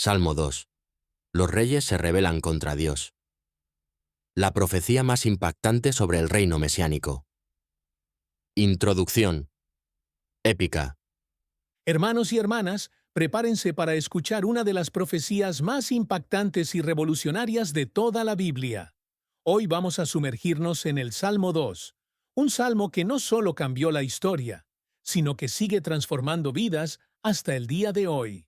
Salmo 2. Los reyes se rebelan contra Dios. La profecía más impactante sobre el reino mesiánico. Introducción. Épica. Hermanos y hermanas, prepárense para escuchar una de las profecías más impactantes y revolucionarias de toda la Biblia. Hoy vamos a sumergirnos en el Salmo 2, un salmo que no solo cambió la historia, sino que sigue transformando vidas hasta el día de hoy.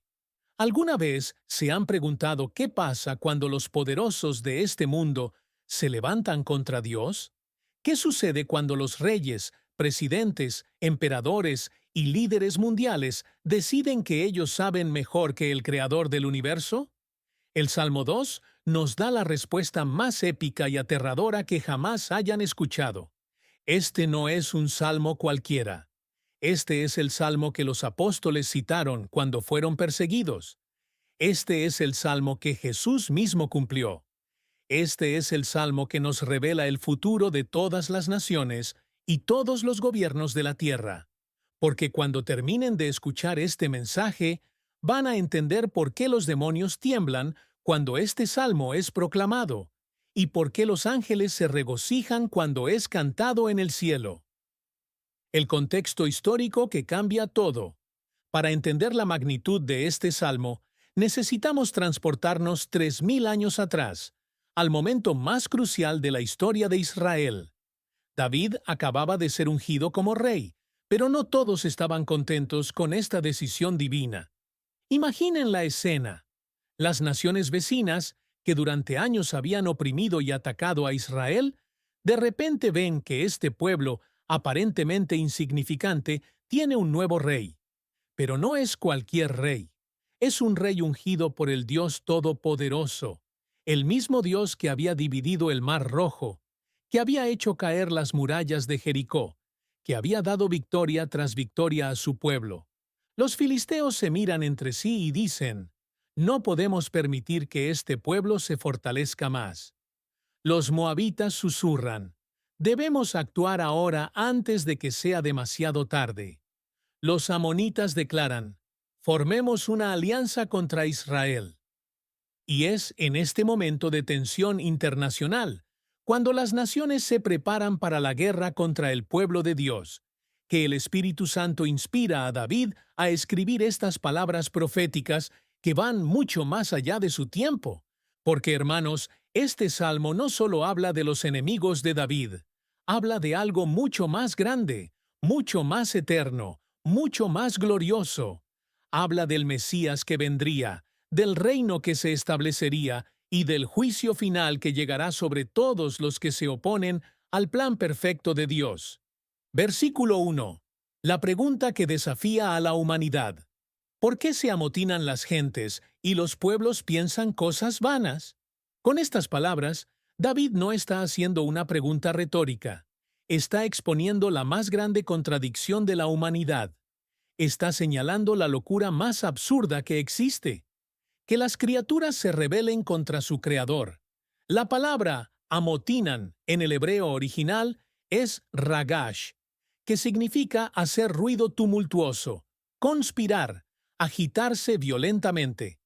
¿Alguna vez se han preguntado qué pasa cuando los poderosos de este mundo se levantan contra Dios? ¿Qué sucede cuando los reyes, presidentes, emperadores y líderes mundiales deciden que ellos saben mejor que el Creador del universo? El Salmo 2 nos da la respuesta más épica y aterradora que jamás hayan escuchado. Este no es un salmo cualquiera. Este es el salmo que los apóstoles citaron cuando fueron perseguidos. Este es el salmo que Jesús mismo cumplió. Este es el salmo que nos revela el futuro de todas las naciones y todos los gobiernos de la tierra. Porque cuando terminen de escuchar este mensaje, van a entender por qué los demonios tiemblan cuando este salmo es proclamado, y por qué los ángeles se regocijan cuando es cantado en el cielo. El contexto histórico que cambia todo. Para entender la magnitud de este salmo, necesitamos transportarnos 3000 años atrás, al momento más crucial de la historia de Israel. David acababa de ser ungido como rey, pero no todos estaban contentos con esta decisión divina. Imaginen la escena. Las naciones vecinas, que durante años habían oprimido y atacado a Israel, de repente ven que este pueblo, aparentemente insignificante, tiene un nuevo rey. Pero no es cualquier rey. Es un rey ungido por el Dios Todopoderoso, el mismo Dios que había dividido el Mar Rojo, que había hecho caer las murallas de Jericó, que había dado victoria tras victoria a su pueblo. Los filisteos se miran entre sí y dicen, «No podemos permitir que este pueblo se fortalezca más». Los moabitas susurran, «Debemos actuar ahora antes de que sea demasiado tarde». Los amonitas declaran, «Formemos una alianza contra Israel». Y es en este momento de tensión internacional, cuando las naciones se preparan para la guerra contra el pueblo de Dios, que el Espíritu Santo inspira a David a escribir estas palabras proféticas que van mucho más allá de su tiempo. Porque, hermanos, este salmo no solo habla de los enemigos de David, habla de algo mucho más grande, mucho más eterno, mucho más glorioso. Habla del Mesías que vendría, del reino que se establecería y del juicio final que llegará sobre todos los que se oponen al plan perfecto de Dios. Versículo 1. La pregunta que desafía a la humanidad. ¿Por qué se amotinan las gentes y los pueblos piensan cosas vanas? Con estas palabras, David no está haciendo una pregunta retórica. Está exponiendo la más grande contradicción de la humanidad. Está señalando la locura más absurda que existe. Que las criaturas se rebelen contra su creador. La palabra amotinan en el hebreo original es ragash, que significa hacer ruido tumultuoso, conspirar, agitarse violentamente.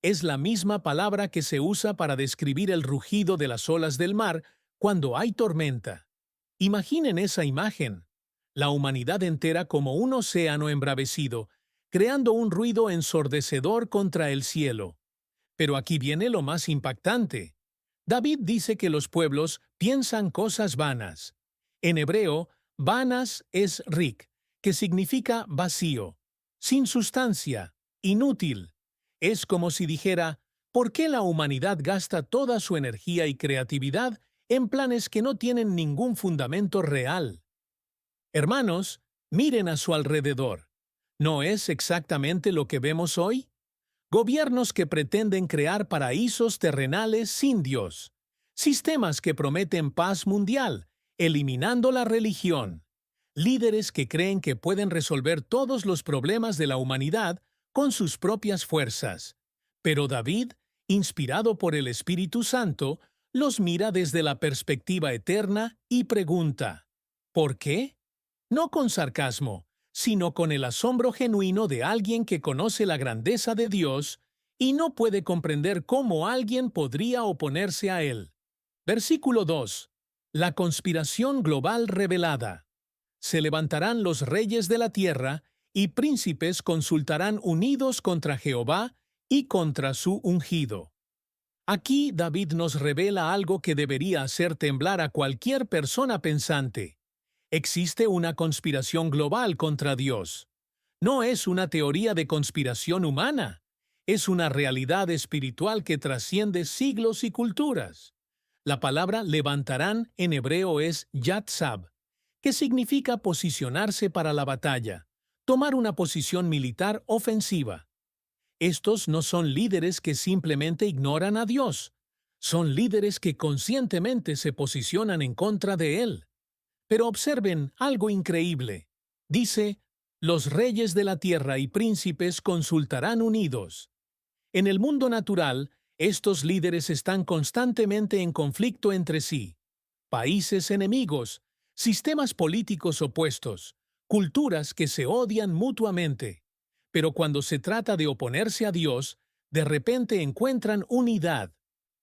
Es la misma palabra que se usa para describir el rugido de las olas del mar cuando hay tormenta. Imaginen esa imagen. La humanidad entera como un océano embravecido, creando un ruido ensordecedor contra el cielo. Pero aquí viene lo más impactante. David dice que los pueblos piensan cosas vanas. En hebreo, vanas es rik, que significa vacío, sin sustancia, inútil. Es como si dijera, ¿por qué la humanidad gasta toda su energía y creatividad en planes que no tienen ningún fundamento real? Hermanos, miren a su alrededor. ¿No es exactamente lo que vemos hoy? Gobiernos que pretenden crear paraísos terrenales sin Dios. Sistemas que prometen paz mundial, eliminando la religión. Líderes que creen que pueden resolver todos los problemas de la humanidad con sus propias fuerzas. Pero David, inspirado por el Espíritu Santo, los mira desde la perspectiva eterna y pregunta, ¿por qué? No con sarcasmo, sino con el asombro genuino de alguien que conoce la grandeza de Dios y no puede comprender cómo alguien podría oponerse a él. Versículo 2. La conspiración global revelada. Se levantarán los reyes de la tierra, y príncipes consultarán unidos contra Jehová y contra su ungido. Aquí David nos revela algo que debería hacer temblar a cualquier persona pensante. Existe una conspiración global contra Dios. No es una teoría de conspiración humana. Es una realidad espiritual que trasciende siglos y culturas. La palabra levantarán en hebreo es yatzab, que significa posicionarse para la batalla, tomar una posición militar ofensiva. Estos no son líderes que simplemente ignoran a Dios. Son líderes que conscientemente se posicionan en contra de Él. Pero observen algo increíble. Dice, los reyes de la tierra y príncipes consultarán unidos. En el mundo natural, estos líderes están constantemente en conflicto entre sí. Países enemigos, sistemas políticos opuestos, culturas que se odian mutuamente. Pero cuando se trata de oponerse a Dios, de repente encuentran unidad.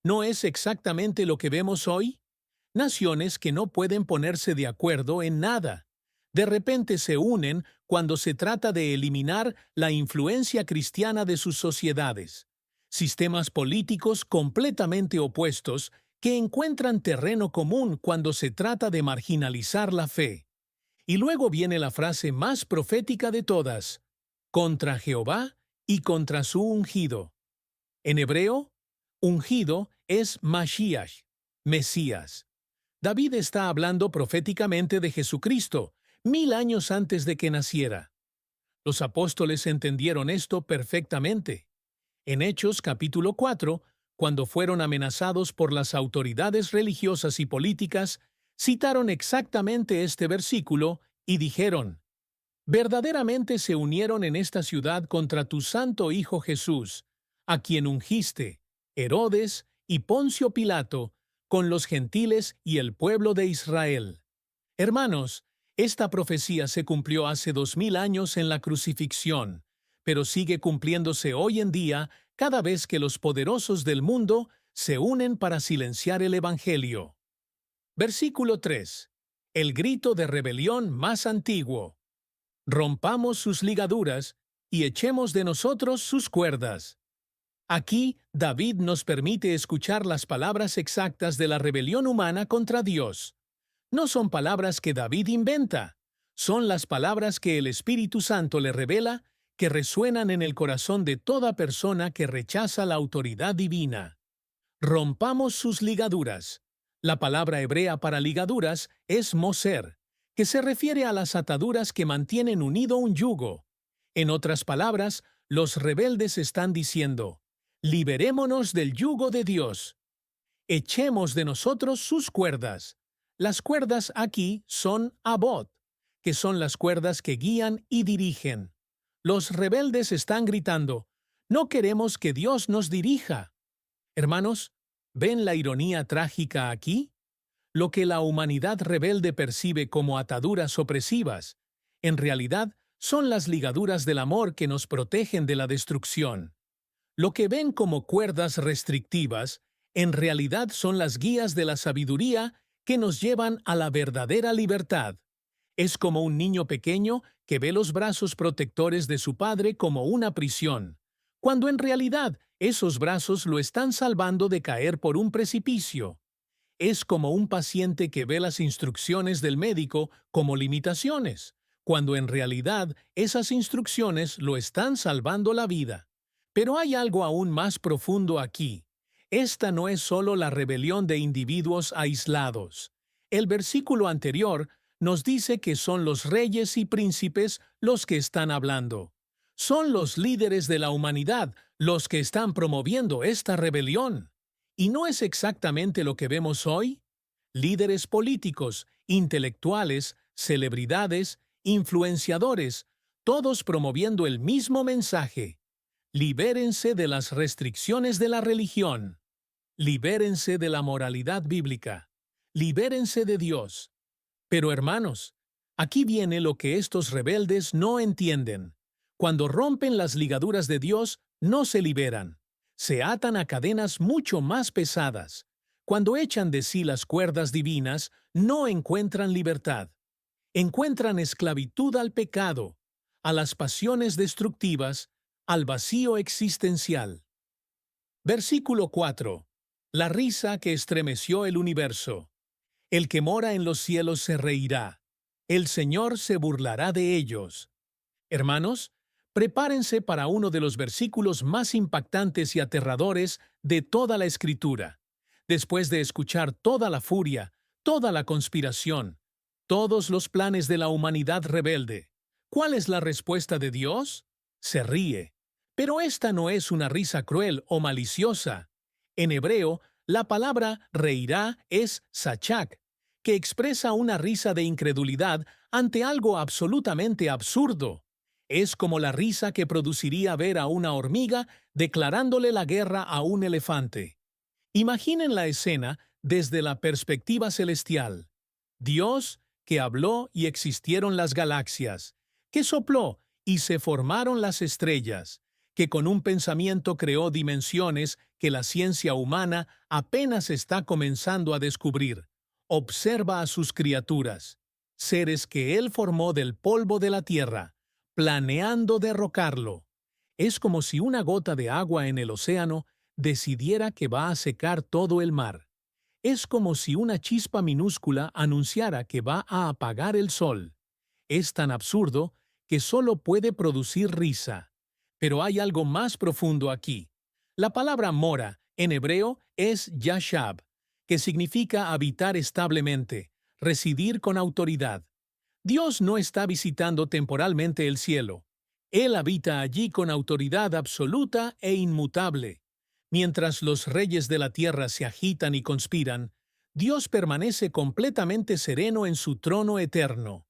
¿No es exactamente lo que vemos hoy? Naciones que no pueden ponerse de acuerdo en nada. De repente se unen cuando se trata de eliminar la influencia cristiana de sus sociedades. Sistemas políticos completamente opuestos que encuentran terreno común cuando se trata de marginalizar la fe. Y luego viene la frase más profética de todas: contra Jehová y contra su ungido. En hebreo, ungido es Mashiach, Mesías. David está hablando proféticamente de Jesucristo, 1000 años antes de que naciera. Los apóstoles entendieron esto perfectamente. En Hechos capítulo 4, cuando fueron amenazados por las autoridades religiosas y políticas, citaron exactamente este versículo y dijeron: verdaderamente se unieron en esta ciudad contra tu santo Hijo Jesús, a quien ungiste, Herodes y Poncio Pilato, con los gentiles y el pueblo de Israel. Hermanos, esta profecía se cumplió hace 2000 años en la crucifixión, pero sigue cumpliéndose hoy en día cada vez que los poderosos del mundo se unen para silenciar el Evangelio. Versículo 3. El grito de rebelión más antiguo. Rompamos sus ligaduras y echemos de nosotros sus cuerdas. Aquí, David nos permite escuchar las palabras exactas de la rebelión humana contra Dios. No son palabras que David inventa, son las palabras que el Espíritu Santo le revela, que resuenan en el corazón de toda persona que rechaza la autoridad divina. Rompamos sus ligaduras. La palabra hebrea para ligaduras es moser, que se refiere a las ataduras que mantienen unido un yugo. En otras palabras, los rebeldes están diciendo: liberémonos del yugo de Dios. Echemos de nosotros sus cuerdas. Las cuerdas aquí son abot, que son las cuerdas que guían y dirigen. Los rebeldes están gritando: no queremos que Dios nos dirija. Hermanos, ¿ven la ironía trágica aquí? Lo que la humanidad rebelde percibe como ataduras opresivas, en realidad son las ligaduras del amor que nos protegen de la destrucción. Lo que ven como cuerdas restrictivas, en realidad son las guías de la sabiduría que nos llevan a la verdadera libertad. Es como un niño pequeño que ve los brazos protectores de su padre como una prisión, cuando en realidad esos brazos lo están salvando de caer por un precipicio. Es como un paciente que ve las instrucciones del médico como limitaciones, cuando en realidad esas instrucciones lo están salvando la vida. Pero hay algo aún más profundo aquí. Esta no es solo la rebelión de individuos aislados. El versículo anterior nos dice que son los reyes y príncipes los que están hablando. Son los líderes de la humanidad los que están promoviendo esta rebelión. ¿Y no es exactamente lo que vemos hoy? Líderes políticos, intelectuales, celebridades, influenciadores, todos promoviendo el mismo mensaje. Libérense de las restricciones de la religión. Libérense de la moralidad bíblica. Libérense de Dios. Pero hermanos, aquí viene lo que estos rebeldes no entienden. Cuando rompen las ligaduras de Dios, no se liberan. Se atan a cadenas mucho más pesadas. Cuando echan de sí las cuerdas divinas, no encuentran libertad. Encuentran esclavitud al pecado, a las pasiones destructivas, al vacío existencial. Versículo 4. La risa que estremeció el universo. El que mora en los cielos se reirá. El Señor se burlará de ellos. Hermanos, prepárense para uno de los versículos más impactantes y aterradores de toda la Escritura. Después de escuchar toda la furia, toda la conspiración, todos los planes de la humanidad rebelde, ¿cuál es la respuesta de Dios? Se ríe. Pero esta no es una risa cruel o maliciosa. En hebreo, la palabra reirá es sachak, que expresa una risa de incredulidad ante algo absolutamente absurdo. Es como la risa que produciría ver a una hormiga declarándole la guerra a un elefante. Imaginen la escena desde la perspectiva celestial. Dios, que habló y existieron las galaxias, que sopló y se formaron las estrellas, que con un pensamiento creó dimensiones que la ciencia humana apenas está comenzando a descubrir. Observa a sus criaturas, seres que Él formó del polvo de la tierra, planeando derrocarlo. Es como si una gota de agua en el océano decidiera que va a secar todo el mar. Es como si una chispa minúscula anunciara que va a apagar el sol. Es tan absurdo que solo puede producir risa. Pero hay algo más profundo aquí. La palabra mora, en hebreo, es yashab, que significa habitar establemente, residir con autoridad. Dios no está visitando temporalmente el cielo. Él habita allí con autoridad absoluta e inmutable. Mientras los reyes de la tierra se agitan y conspiran, Dios permanece completamente sereno en su trono eterno.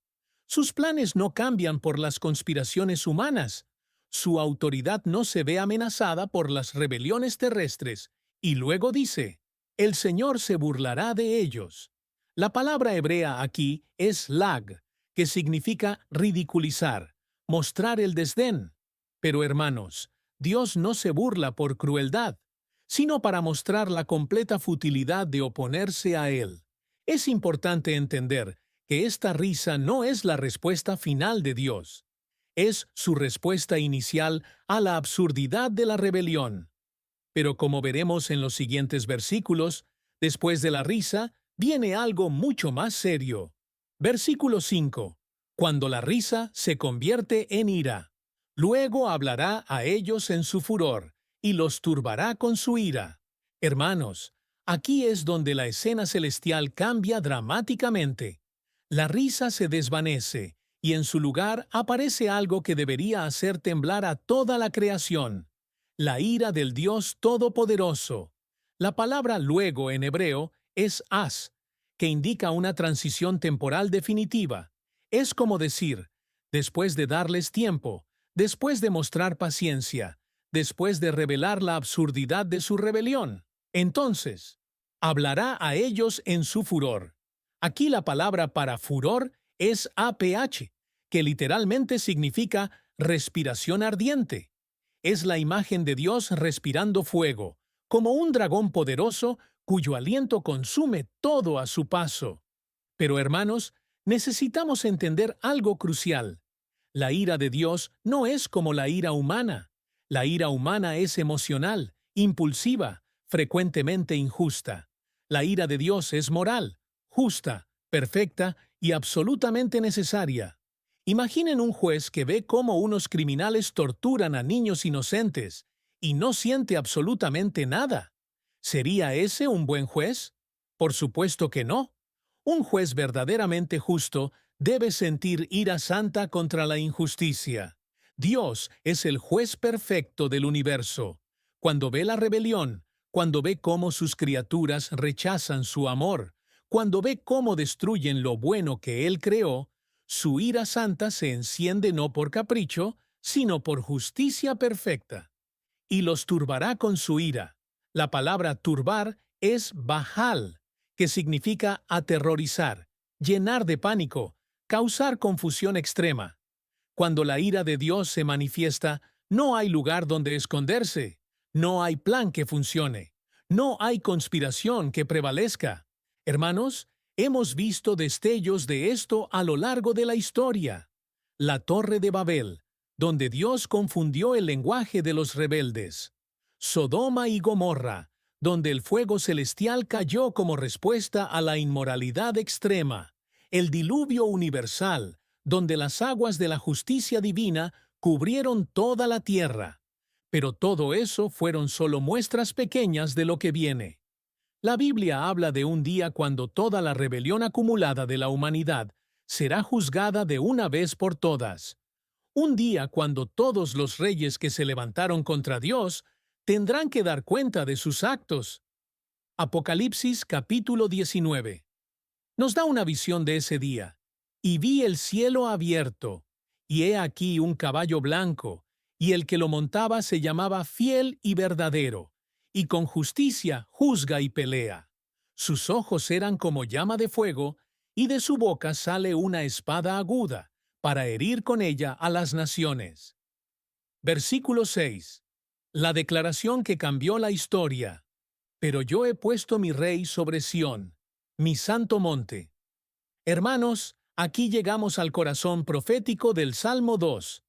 Sus planes no cambian por las conspiraciones humanas. Su autoridad no se ve amenazada por las rebeliones terrestres. Y luego dice, el Señor se burlará de ellos. La palabra hebrea aquí es lag, que significa ridiculizar, mostrar el desdén. Pero hermanos, Dios no se burla por crueldad, sino para mostrar la completa futilidad de oponerse a Él. Es importante entender que esta risa no es la respuesta final de Dios. Es su respuesta inicial a la absurdidad de la rebelión. Pero como veremos en los siguientes versículos, después de la risa, viene algo mucho más serio. Versículo 5. Cuando la risa se convierte en ira. Luego hablará a ellos en su furor, y los turbará con su ira. Hermanos, aquí es donde la escena celestial cambia dramáticamente. La risa se desvanece, y en su lugar aparece algo que debería hacer temblar a toda la creación. La ira del Dios Todopoderoso. La palabra luego en hebreo es as, que indica una transición temporal definitiva. Es como decir, después de darles tiempo, después de mostrar paciencia, después de revelar la absurdidad de su rebelión, entonces, hablará a ellos en su furor. Aquí la palabra para furor es APH, que literalmente significa respiración ardiente. Es la imagen de Dios respirando fuego, como un dragón poderoso cuyo aliento consume todo a su paso. Pero hermanos, necesitamos entender algo crucial. La ira de Dios no es como la ira humana. La ira humana es emocional, impulsiva, frecuentemente injusta. La ira de Dios es moral, justa, perfecta y absolutamente necesaria. Imaginen un juez que ve cómo unos criminales torturan a niños inocentes y no siente absolutamente nada. ¿Sería ese un buen juez? Por supuesto que no. Un juez verdaderamente justo debe sentir ira santa contra la injusticia. Dios es el juez perfecto del universo. Cuando ve la rebelión, cuando ve cómo sus criaturas rechazan su amor, cuando ve cómo destruyen lo bueno que Él creó, su ira santa se enciende no por capricho, sino por justicia perfecta. Y los turbará con su ira. La palabra turbar es bajal, que significa aterrorizar, llenar de pánico, causar confusión extrema. Cuando la ira de Dios se manifiesta, no hay lugar donde esconderse. No hay plan que funcione. No hay conspiración que prevalezca. Hermanos, hemos visto destellos de esto a lo largo de la historia. La Torre de Babel, donde Dios confundió el lenguaje de los rebeldes. Sodoma y Gomorra, donde el fuego celestial cayó como respuesta a la inmoralidad extrema. El diluvio universal, donde las aguas de la justicia divina cubrieron toda la tierra. Pero todo eso fueron solo muestras pequeñas de lo que viene. La Biblia habla de un día cuando toda la rebelión acumulada de la humanidad será juzgada de una vez por todas. Un día cuando todos los reyes que se levantaron contra Dios tendrán que dar cuenta de sus actos. Apocalipsis capítulo 19. Nos da una visión de ese día. Y vi el cielo abierto, y he aquí un caballo blanco, y el que lo montaba se llamaba Fiel y Verdadero, y con justicia juzga y pelea. Sus ojos eran como llama de fuego, y de su boca sale una espada aguda, para herir con ella a las naciones. Versículo 6. La declaración que cambió la historia. Pero yo he puesto mi rey sobre Sión, mi santo monte. Hermanos, aquí llegamos al corazón profético del Salmo 2.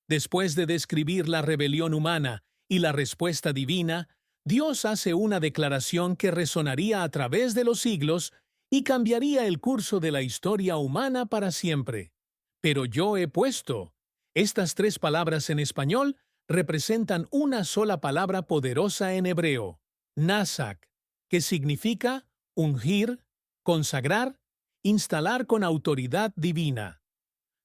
Después de describir la rebelión humana y la respuesta divina, Dios hace una declaración que resonaría a través de los siglos y cambiaría el curso de la historia humana para siempre. Pero yo he puesto. Estas tres palabras en español representan una sola palabra poderosa en hebreo, nasak, que significa ungir, consagrar, instalar con autoridad divina.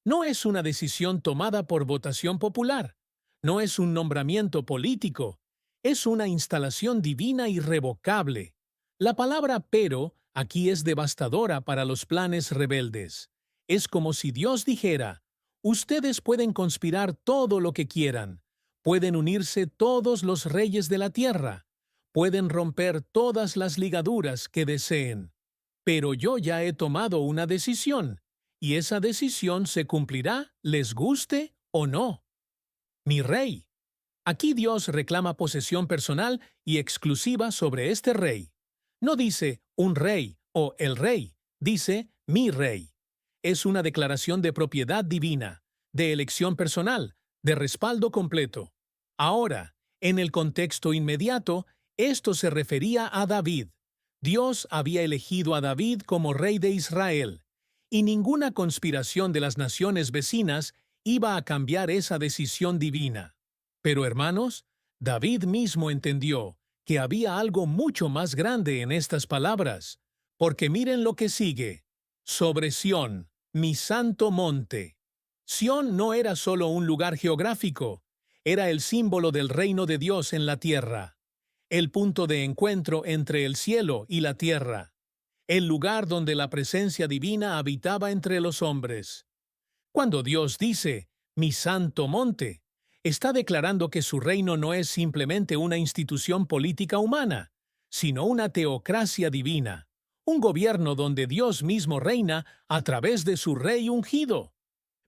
No es una decisión tomada por votación popular, no es un nombramiento político, es una instalación divina irrevocable. La palabra pero aquí es devastadora para los planes rebeldes. Es como si Dios dijera, ustedes pueden conspirar todo lo que quieran, pueden unirse todos los reyes de la tierra, pueden romper todas las ligaduras que deseen, pero yo ya he tomado una decisión, y esa decisión se cumplirá, les guste o no. Mi rey. Aquí Dios reclama posesión personal y exclusiva sobre este rey. No dice un rey o el rey, dice mi rey. Es una declaración de propiedad divina, de elección personal, de respaldo completo. Ahora, en el contexto inmediato, esto se refería a David. Dios había elegido a David como rey de Israel, y ninguna conspiración de las naciones vecinas iba a cambiar esa decisión divina. Pero hermanos, David mismo entendió que había algo mucho más grande en estas palabras, porque miren lo que sigue. Sobre Sión, mi santo monte. Sión no era solo un lugar geográfico, era el símbolo del reino de Dios en la tierra, el punto de encuentro entre el cielo y la tierra, el lugar donde la presencia divina habitaba entre los hombres. Cuando Dios dice, mi santo monte, está declarando que su reino no es simplemente una institución política humana, sino una teocracia divina, un gobierno donde Dios mismo reina a través de su rey ungido.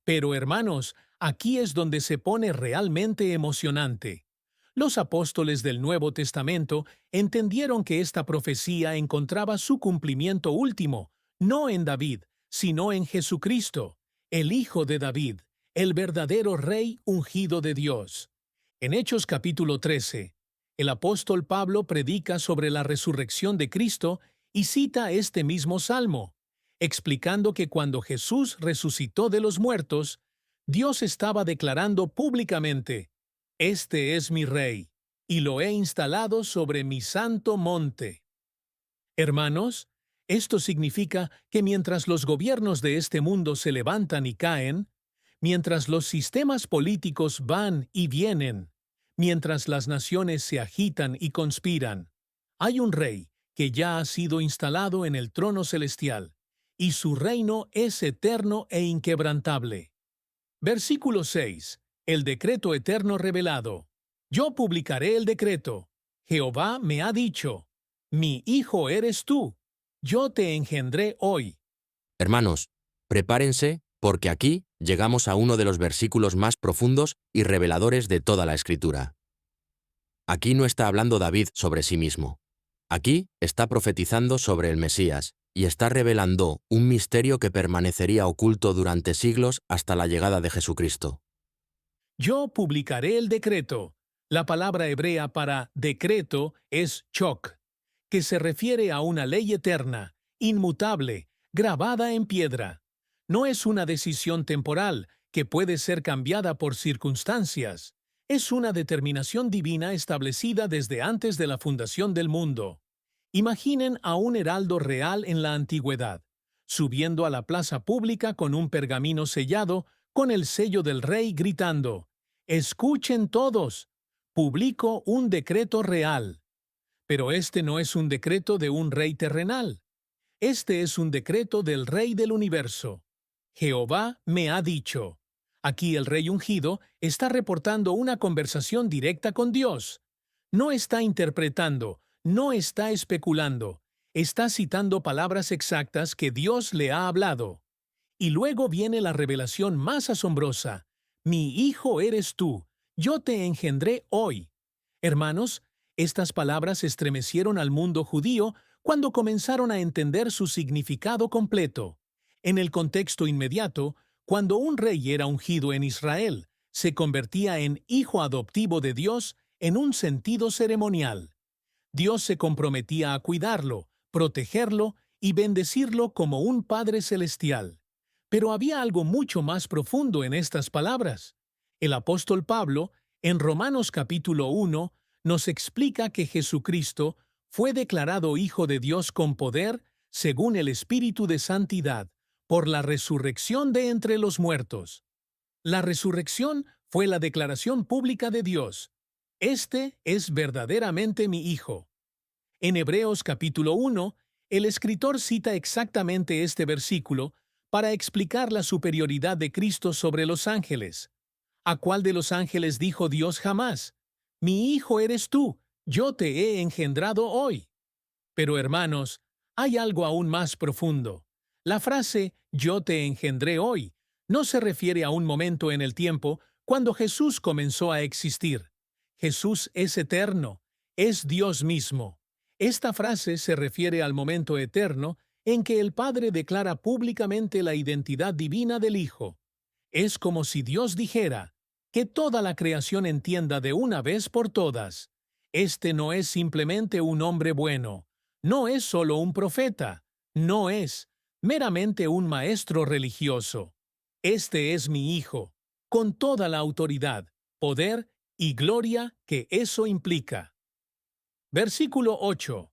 Pero hermanos, aquí es donde se pone realmente emocionante. Los apóstoles del Nuevo Testamento entendieron que esta profecía encontraba su cumplimiento último, no en David, sino en Jesucristo, el Hijo de David, el verdadero Rey ungido de Dios. En Hechos capítulo 13, el apóstol Pablo predica sobre la resurrección de Cristo y cita este mismo salmo, explicando que cuando Jesús resucitó de los muertos, Dios estaba declarando públicamente, «Este es mi Rey, y lo he instalado sobre mi santo monte». Hermanos, esto significa que mientras los gobiernos de este mundo se levantan y caen, mientras los sistemas políticos van y vienen, mientras las naciones se agitan y conspiran, hay un rey que ya ha sido instalado en el trono celestial, y su reino es eterno e inquebrantable. Versículo 6. El decreto eterno revelado. Yo publicaré el decreto. Jehová me ha dicho, mi hijo eres tú. Yo te engendré hoy. Hermanos, prepárense, porque aquí llegamos a uno de los versículos más profundos y reveladores de toda la Escritura. Aquí no está hablando David sobre sí mismo. Aquí está profetizando sobre el Mesías y está revelando un misterio que permanecería oculto durante siglos hasta la llegada de Jesucristo. Yo publicaré el decreto. La palabra hebrea para decreto es chok, que se refiere a una ley eterna, inmutable, grabada en piedra. No es una decisión temporal que puede ser cambiada por circunstancias. Es una determinación divina establecida desde antes de la fundación del mundo. Imaginen a un heraldo real en la antigüedad, subiendo a la plaza pública con un pergamino sellado con el sello del rey gritando: «Escuchen todos, publico un decreto real». Pero este no es un decreto de un rey terrenal. Este es un decreto del Rey del universo. Jehová me ha dicho. Aquí el rey ungido está reportando una conversación directa con Dios. No está interpretando, no está especulando. Está citando palabras exactas que Dios le ha hablado. Y luego viene la revelación más asombrosa. Mi hijo eres tú, yo te engendré hoy. Hermanos, estas palabras estremecieron al mundo judío cuando comenzaron a entender su significado completo. En el contexto inmediato, cuando un rey era ungido en Israel, se convertía en hijo adoptivo de Dios en un sentido ceremonial. Dios se comprometía a cuidarlo, protegerlo y bendecirlo como un Padre celestial. Pero había algo mucho más profundo en estas palabras. El apóstol Pablo, en Romanos capítulo 1, nos explica que Jesucristo fue declarado Hijo de Dios con poder, según el Espíritu de Santidad, por la resurrección de entre los muertos. La resurrección fue la declaración pública de Dios. Este es verdaderamente mi Hijo. En Hebreos capítulo 1, el escritor cita exactamente este versículo para explicar la superioridad de Cristo sobre los ángeles. ¿A cuál de los ángeles dijo Dios jamás: «Mi hijo eres tú, yo te he engendrado hoy»? Pero hermanos, hay algo aún más profundo. La frase «yo te engendré hoy» no se refiere a un momento en el tiempo cuando Jesús comenzó a existir. Jesús es eterno, es Dios mismo. Esta frase se refiere al momento eterno en que el Padre declara públicamente la identidad divina del Hijo. Es como si Dios dijera: «Que toda la creación entienda de una vez por todas. Este no es simplemente un hombre bueno, no es solo un profeta, no es meramente un maestro religioso. Este es mi Hijo, con toda la autoridad, poder y gloria que eso implica». Versículo 8.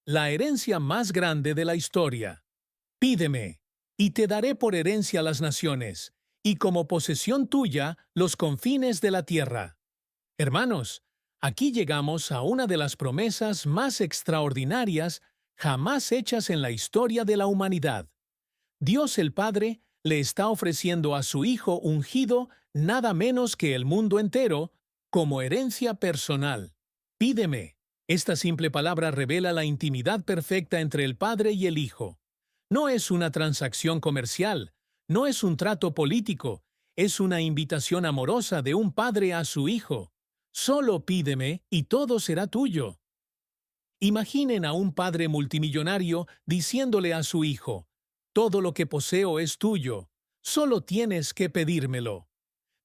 La herencia más grande de la historia. Pídeme, y te daré por herencia las naciones, y como posesión tuya los confines de la tierra. Hermanos, aquí llegamos a una de las promesas más extraordinarias jamás hechas en la historia de la humanidad. Dios el Padre le está ofreciendo a su Hijo ungido nada menos que el mundo entero como herencia personal. Pídeme. Esta simple palabra revela la intimidad perfecta entre el Padre y el Hijo. No es una transacción comercial, no es un trato político, es una invitación amorosa de un padre a su hijo. Solo pídeme y todo será tuyo. Imaginen a un padre multimillonario diciéndole a su hijo: «Todo lo que poseo es tuyo, solo tienes que pedírmelo».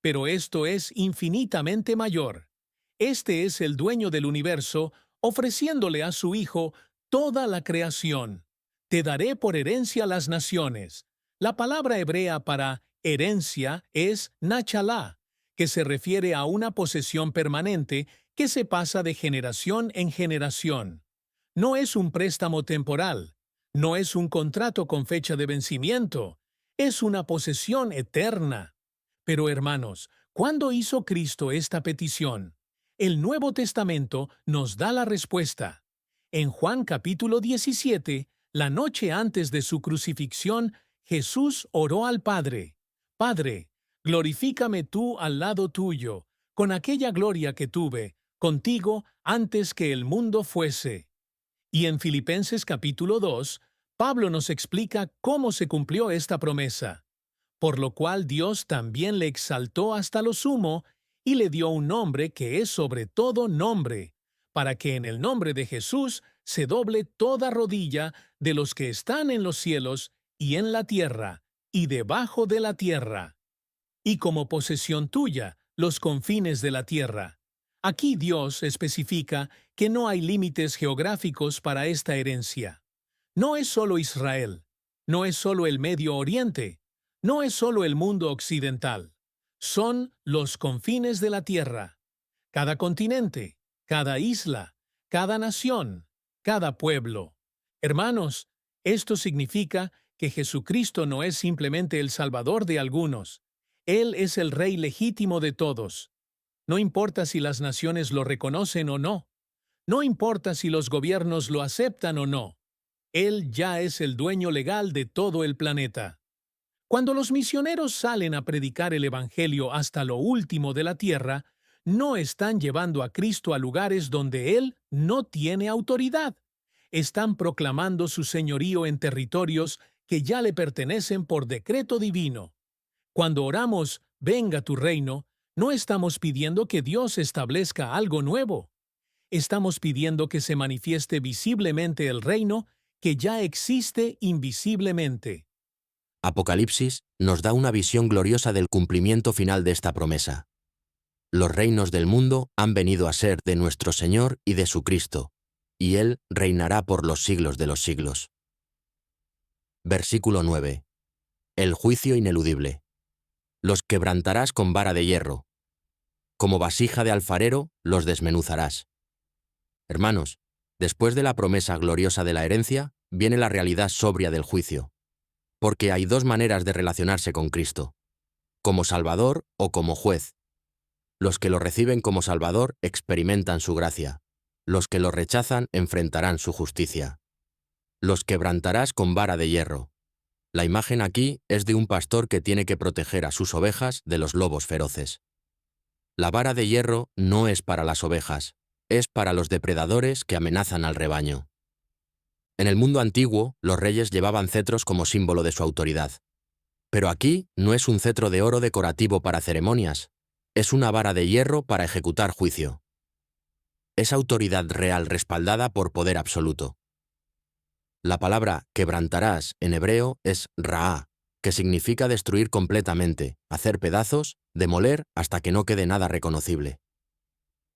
Pero esto es infinitamente mayor. Este es el dueño del universo ofreciéndole a su hijo toda la creación. Te daré por herencia las naciones. La palabra hebrea para herencia es nachalá, que se refiere a una posesión permanente que se pasa de generación en generación. No es un préstamo temporal, no es un contrato con fecha de vencimiento, es una posesión eterna. Pero hermanos, ¿cuándo hizo Cristo esta petición? El Nuevo Testamento nos da la respuesta. En Juan capítulo 17, la noche antes de su crucifixión, Jesús oró al Padre: «Padre, glorifícame tú al lado tuyo, con aquella gloria que tuve contigo antes que el mundo fuese». Y en Filipenses capítulo 2, Pablo nos explica cómo se cumplió esta promesa: «Por lo cual Dios también le exaltó hasta lo sumo, y le dio un nombre que es sobre todo nombre, para que en el nombre de Jesús se doble toda rodilla de los que están en los cielos y en la tierra y debajo de la tierra, y como posesión tuya los confines de la tierra. Aquí Dios especifica que no hay límites geográficos para esta herencia. No es solo Israel, no es solo el Medio Oriente, no es solo el mundo occidental. Son los confines de la tierra. Cada continente, cada isla, cada nación, cada pueblo. Hermanos, esto significa que Jesucristo no es simplemente el Salvador de algunos. Él es el Rey legítimo de todos. No importa si las naciones lo reconocen o no. No importa si los gobiernos lo aceptan o no. Él ya es el dueño legal de todo el planeta. Cuando los misioneros salen a predicar el Evangelio hasta lo último de la tierra, no están llevando a Cristo a lugares donde Él no tiene autoridad. Están proclamando su señorío en territorios que ya le pertenecen por decreto divino. Cuando oramos, venga tu reino, no estamos pidiendo que Dios establezca algo nuevo. Estamos pidiendo que se manifieste visiblemente el reino que ya existe invisiblemente. Apocalipsis nos da una visión gloriosa del cumplimiento final de esta promesa. Los reinos del mundo han venido a ser de nuestro Señor y de su Cristo, y Él reinará por los siglos de los siglos. Versículo 9. El juicio ineludible. Los quebrantarás con vara de hierro. Como vasija de alfarero, los desmenuzarás. Hermanos, después de la promesa gloriosa de la herencia, viene la realidad sobria del juicio. Porque hay dos maneras de relacionarse con Cristo: como Salvador o como juez. Los que lo reciben como Salvador experimentan su gracia. Los que lo rechazan enfrentarán su justicia. Los quebrantarás con vara de hierro. La imagen aquí es de un pastor que tiene que proteger a sus ovejas de los lobos feroces. La vara de hierro no es para las ovejas, es para los depredadores que amenazan al rebaño. En el mundo antiguo, los reyes llevaban cetros como símbolo de su autoridad. Pero aquí no es un cetro de oro decorativo para ceremonias, es una vara de hierro para ejecutar juicio. Es autoridad real respaldada por poder absoluto. La palabra quebrantarás en hebreo es raá, que significa destruir completamente, hacer pedazos, demoler hasta que no quede nada reconocible.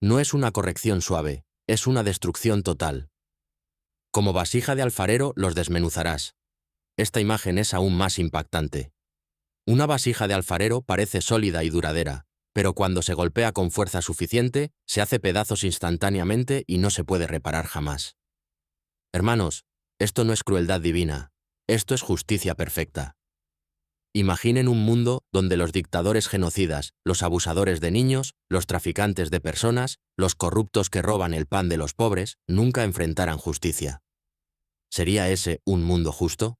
No es una corrección suave, es una destrucción total. Como vasija de alfarero los desmenuzarás. Esta imagen es aún más impactante. Una vasija de alfarero parece sólida y duradera, pero cuando se golpea con fuerza suficiente, se hace pedazos instantáneamente y no se puede reparar jamás. Hermanos, esto no es crueldad divina, esto es justicia perfecta. Imaginen un mundo donde los dictadores genocidas, los abusadores de niños, los traficantes de personas, los corruptos que roban el pan de los pobres, nunca enfrentaran justicia. ¿Sería ese un mundo justo?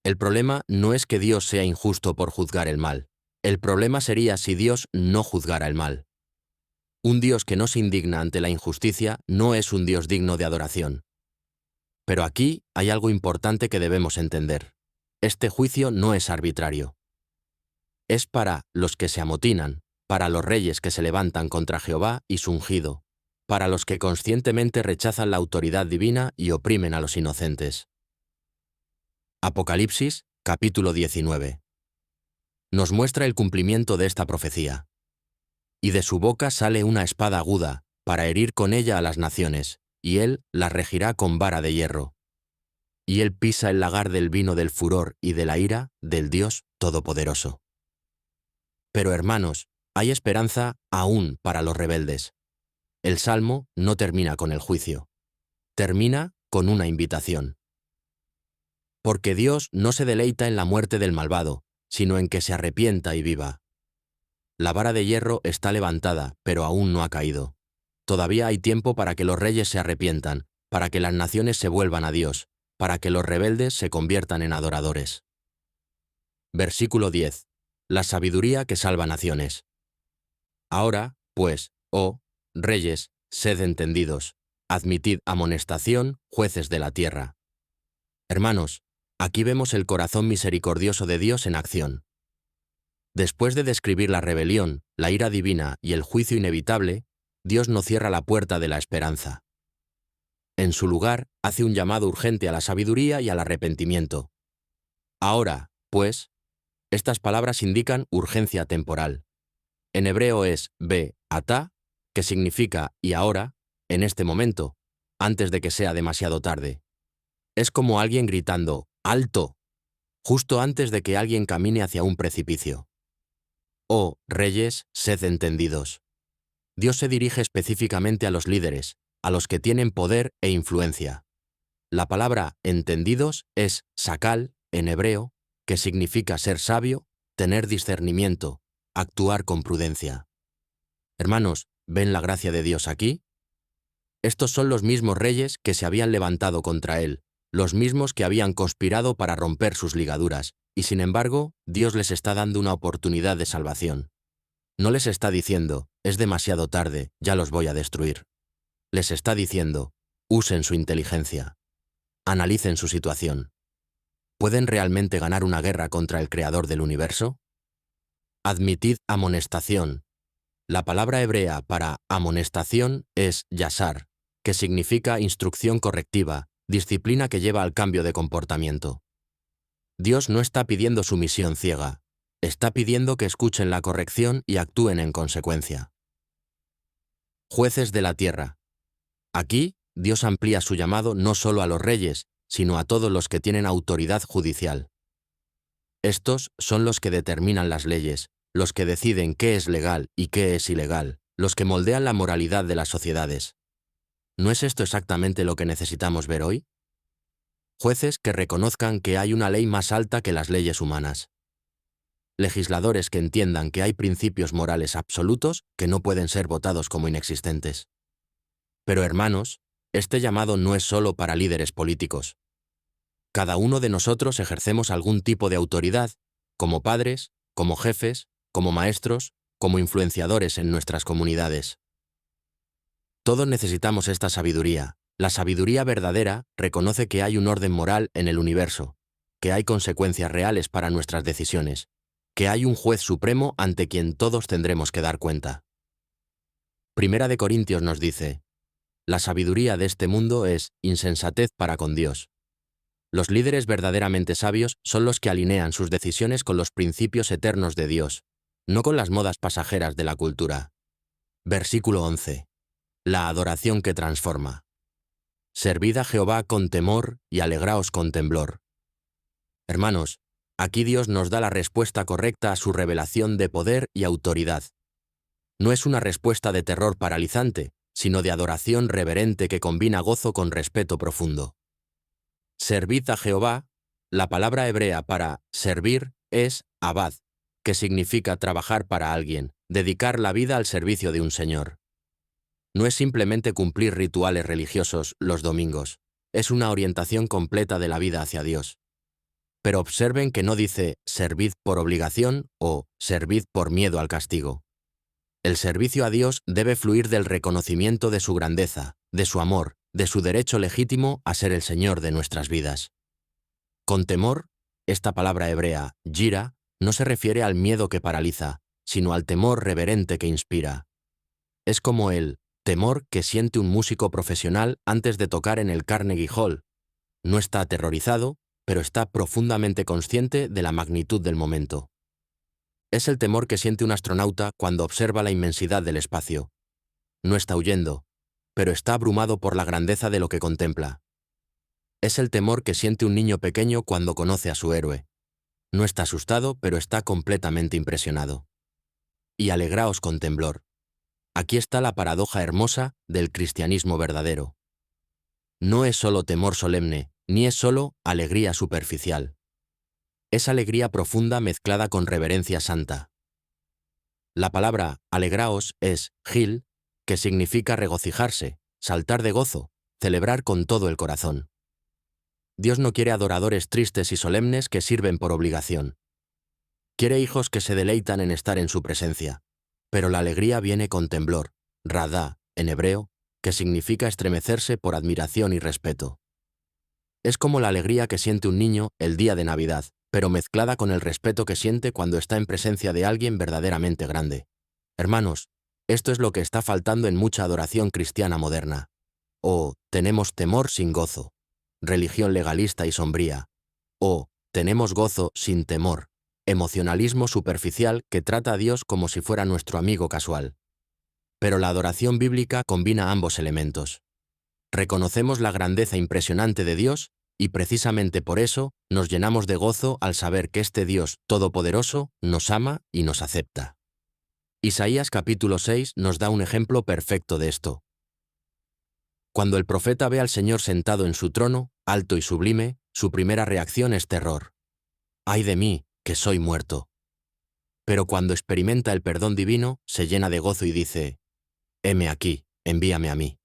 El problema no es que Dios sea injusto por juzgar el mal. El problema sería si Dios no juzgara el mal. Un Dios que no se indigna ante la injusticia no es un Dios digno de adoración. Pero aquí hay algo importante que debemos entender. Este juicio no es arbitrario. Es para los que se amotinan, para los reyes que se levantan contra Jehová y su ungido, para los que conscientemente rechazan la autoridad divina y oprimen a los inocentes. Apocalipsis, capítulo 19. Nos muestra el cumplimiento de esta profecía. Y de su boca sale una espada aguda, para herir con ella a las naciones, y él las regirá con vara de hierro. Y él pisa el lagar del vino del furor y de la ira del Dios Todopoderoso. Pero hermanos, hay esperanza aún para los rebeldes. El Salmo no termina con el juicio. Termina con una invitación. Porque Dios no se deleita en la muerte del malvado, sino en que se arrepienta y viva. La vara de hierro está levantada, pero aún no ha caído. Todavía hay tiempo para que los reyes se arrepientan, para que las naciones se vuelvan a Dios, para que los rebeldes se conviertan en adoradores. Versículo 10. La sabiduría que salva naciones. Ahora, pues, oh reyes, sed entendidos, admitid amonestación, jueces de la tierra. Hermanos, aquí vemos el corazón misericordioso de Dios en acción. Después de describir la rebelión, la ira divina y el juicio inevitable, Dios no cierra la puerta de la esperanza. En su lugar, hace un llamado urgente a la sabiduría y al arrepentimiento. Ahora, pues, estas palabras indican urgencia temporal. En hebreo es be-atá, que significa y ahora, en este momento, antes de que sea demasiado tarde. Es como alguien gritando ¡alto!, justo antes de que alguien camine hacia un precipicio. Oh, reyes, sed entendidos. Dios se dirige específicamente a los líderes, a los que tienen poder e influencia. La palabra entendidos es sakal, en hebreo, que significa ser sabio, tener discernimiento, actuar con prudencia. Hermanos, ¿ven la gracia de Dios aquí? Estos son los mismos reyes que se habían levantado contra él, los mismos que habían conspirado para romper sus ligaduras, y sin embargo, Dios les está dando una oportunidad de salvación. No les está diciendo, es demasiado tarde, ya los voy a destruir. Les está diciendo, usen su inteligencia. Analicen su situación. ¿Pueden realmente ganar una guerra contra el Creador del universo? Admitid amonestación. La palabra hebrea para amonestación es yasar, que significa instrucción correctiva, disciplina que lleva al cambio de comportamiento. Dios no está pidiendo sumisión ciega, está pidiendo que escuchen la corrección y actúen en consecuencia. Jueces de la tierra. Aquí, Dios amplía su llamado no solo a los reyes, sino a todos los que tienen autoridad judicial. Estos son los que determinan las leyes, los que deciden qué es legal y qué es ilegal, los que moldean la moralidad de las sociedades. ¿No es esto exactamente lo que necesitamos ver hoy? Jueces que reconozcan que hay una ley más alta que las leyes humanas. Legisladores que entiendan que hay principios morales absolutos que no pueden ser votados como inexistentes. Pero hermanos, este llamado no es solo para líderes políticos. Cada uno de nosotros ejercemos algún tipo de autoridad, como padres, como jefes, como maestros, como influenciadores en nuestras comunidades. Todos necesitamos esta sabiduría. La sabiduría verdadera reconoce que hay un orden moral en el universo, que hay consecuencias reales para nuestras decisiones, que hay un juez supremo ante quien todos tendremos que dar cuenta. Primera de Corintios nos dice, la sabiduría de este mundo es insensatez para con Dios. Los líderes verdaderamente sabios son los que alinean sus decisiones con los principios eternos de Dios, no con las modas pasajeras de la cultura. Versículo 11. La adoración que transforma. Servid a Jehová con temor y alegraos con temblor. Hermanos, aquí Dios nos da la respuesta correcta a su revelación de poder y autoridad. No es una respuesta de terror paralizante, sino de adoración reverente que combina gozo con respeto profundo. Servid a Jehová, la palabra hebrea para servir es abad, que significa trabajar para alguien, dedicar la vida al servicio de un señor. No es simplemente cumplir rituales religiosos los domingos, es una orientación completa de la vida hacia Dios. Pero observen que no dice servid por obligación o servid por miedo al castigo. El servicio a Dios debe fluir del reconocimiento de su grandeza, de su amor, de su derecho legítimo a ser el Señor de nuestras vidas. Con temor, esta palabra hebrea, yira, no se refiere al miedo que paraliza, sino al temor reverente que inspira. Es como el temor que siente un músico profesional antes de tocar en el Carnegie Hall. No está aterrorizado, pero está profundamente consciente de la magnitud del momento. Es el temor que siente un astronauta cuando observa la inmensidad del espacio. No está huyendo, pero está abrumado por la grandeza de lo que contempla. Es el temor que siente un niño pequeño cuando conoce a su héroe. No está asustado, pero está completamente impresionado. Y alegraos con temblor. Aquí está la paradoja hermosa del cristianismo verdadero. No es solo temor solemne, ni es solo alegría superficial. Es alegría profunda mezclada con reverencia santa. La palabra alegraos es gil, que significa regocijarse, saltar de gozo, celebrar con todo el corazón. Dios no quiere adoradores tristes y solemnes que sirven por obligación. Quiere hijos que se deleitan en estar en su presencia. Pero la alegría viene con temblor, radá, en hebreo, que significa estremecerse por admiración y respeto. Es como la alegría que siente un niño el día de Navidad, pero mezclada con el respeto que siente cuando está en presencia de alguien verdaderamente grande. Hermanos, esto es lo que está faltando en mucha adoración cristiana moderna. O tenemos temor sin gozo, religión legalista y sombría. O tenemos gozo sin temor, emocionalismo superficial que trata a Dios como si fuera nuestro amigo casual. Pero la adoración bíblica combina ambos elementos. Reconocemos la grandeza impresionante de Dios y precisamente por eso nos llenamos de gozo al saber que este Dios todopoderoso nos ama y nos acepta. Isaías capítulo 6 nos da un ejemplo perfecto de esto. Cuando el profeta ve al Señor sentado en su trono, alto y sublime, su primera reacción es terror. ¡Ay de mí, que soy muerto! Pero cuando experimenta el perdón divino, se llena de gozo y dice: heme aquí, envíame a mí.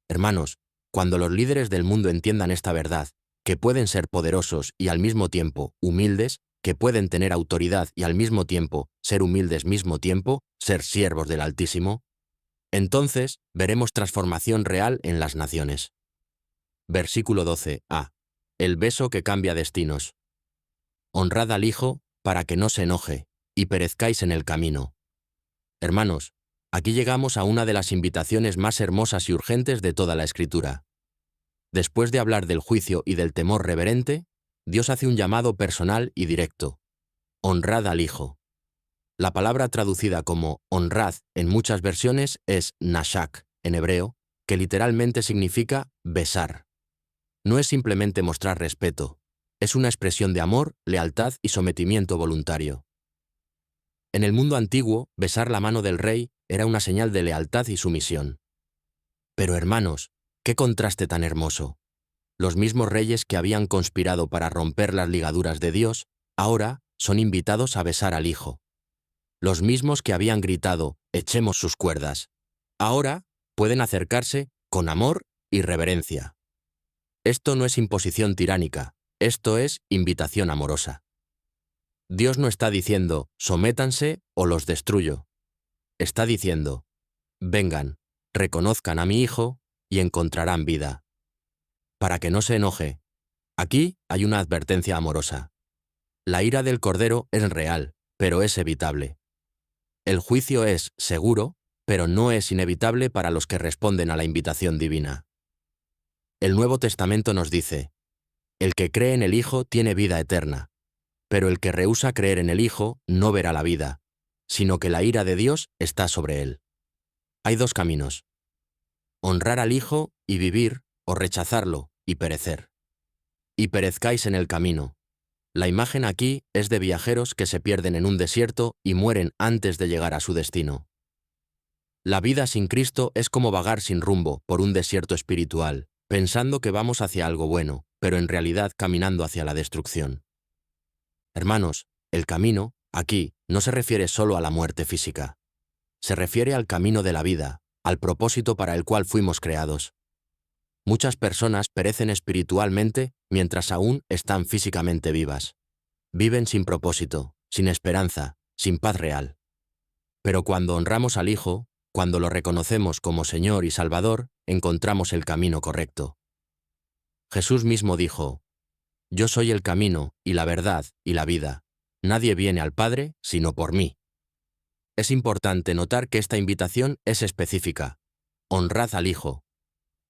Hermanos, cuando los líderes del mundo entiendan esta verdad, que pueden ser poderosos y al mismo tiempo humildes, que pueden tener autoridad y al mismo tiempo ser humildes mismo tiempo, ser siervos del Altísimo, entonces veremos transformación real en las naciones. Versículo 12a. El beso que cambia destinos. Honrad al Hijo, para que no se enoje, y perezcáis en el camino. Hermanos, aquí llegamos a una de las invitaciones más hermosas y urgentes de toda la Escritura. Después de hablar del juicio y del temor reverente, Dios hace un llamado personal y directo. Honrad al Hijo. La palabra traducida como honrad en muchas versiones es nashak, en hebreo, que literalmente significa besar. No es simplemente mostrar respeto, es una expresión de amor, lealtad y sometimiento voluntario. En el mundo antiguo, besar la mano del rey era una señal de lealtad y sumisión. Pero hermanos, ¡qué contraste tan hermoso! Los mismos reyes que habían conspirado para romper las ligaduras de Dios, ahora son invitados a besar al Hijo. Los mismos que habían gritado: echemos sus cuerdas, ahora pueden acercarse con amor y reverencia. Esto no es imposición tiránica, esto es invitación amorosa. Dios no está diciendo: sométanse o los destruyo. Está diciendo: vengan, reconozcan a mi Hijo y encontrarán vida. Para que no se enoje, aquí hay una advertencia amorosa. La ira del Cordero es real, pero es evitable. El juicio es seguro, pero no es inevitable para los que responden a la invitación divina. El Nuevo Testamento nos dice: el que cree en el Hijo tiene vida eterna, pero el que rehúsa creer en el Hijo no verá la vida, sino que la ira de Dios está sobre él. Hay dos caminos: honrar al Hijo y vivir, o rechazarlo y perecer. Y perezcáis en el camino. La imagen aquí es de viajeros que se pierden en un desierto y mueren antes de llegar a su destino. La vida sin Cristo es como vagar sin rumbo por un desierto espiritual, pensando que vamos hacia algo bueno, pero en realidad caminando hacia la destrucción. Hermanos, el camino, aquí, no se refiere solo a la muerte física. Se refiere al camino de la vida, al propósito para el cual fuimos creados. Muchas personas perecen espiritualmente mientras aún están físicamente vivas. Viven sin propósito, sin esperanza, sin paz real. Pero cuando honramos al Hijo, cuando lo reconocemos como Señor y Salvador, encontramos el camino correcto. Jesús mismo dijo: yo soy el camino, y la verdad, y la vida. Nadie viene al Padre sino por mí. Es importante notar que esta invitación es específica. Honrad al Hijo.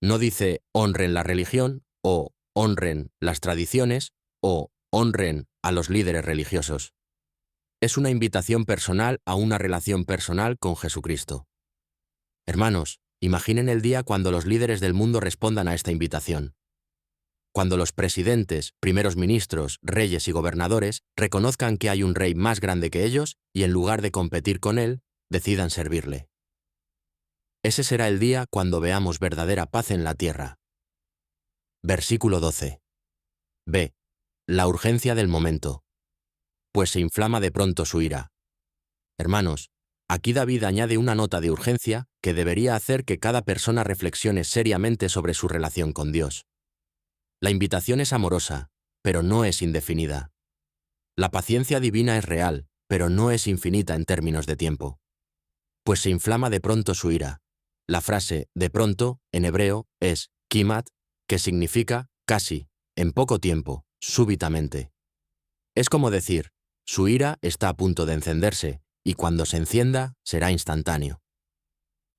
No dice honren la religión, o honren las tradiciones, o honren a los líderes religiosos. Es una invitación personal a una relación personal con Jesucristo. Hermanos, imaginen el día cuando los líderes del mundo respondan a esta invitación. Cuando los presidentes, primeros ministros, reyes y gobernadores reconozcan que hay un rey más grande que ellos y en lugar de competir con él, decidan servirle. Ese será el día cuando veamos verdadera paz en la tierra. Versículo 12. B. La urgencia del momento. Pues se inflama de pronto su ira. Hermanos, aquí David añade una nota de urgencia que debería hacer que cada persona reflexione seriamente sobre su relación con Dios. La invitación es amorosa, pero no es indefinida. La paciencia divina es real, pero no es infinita en términos de tiempo. Pues se inflama de pronto su ira. La frase de pronto, en hebreo, es kimat, que significa casi, en poco tiempo, súbitamente. Es como decir, su ira está a punto de encenderse, y cuando se encienda, será instantáneo.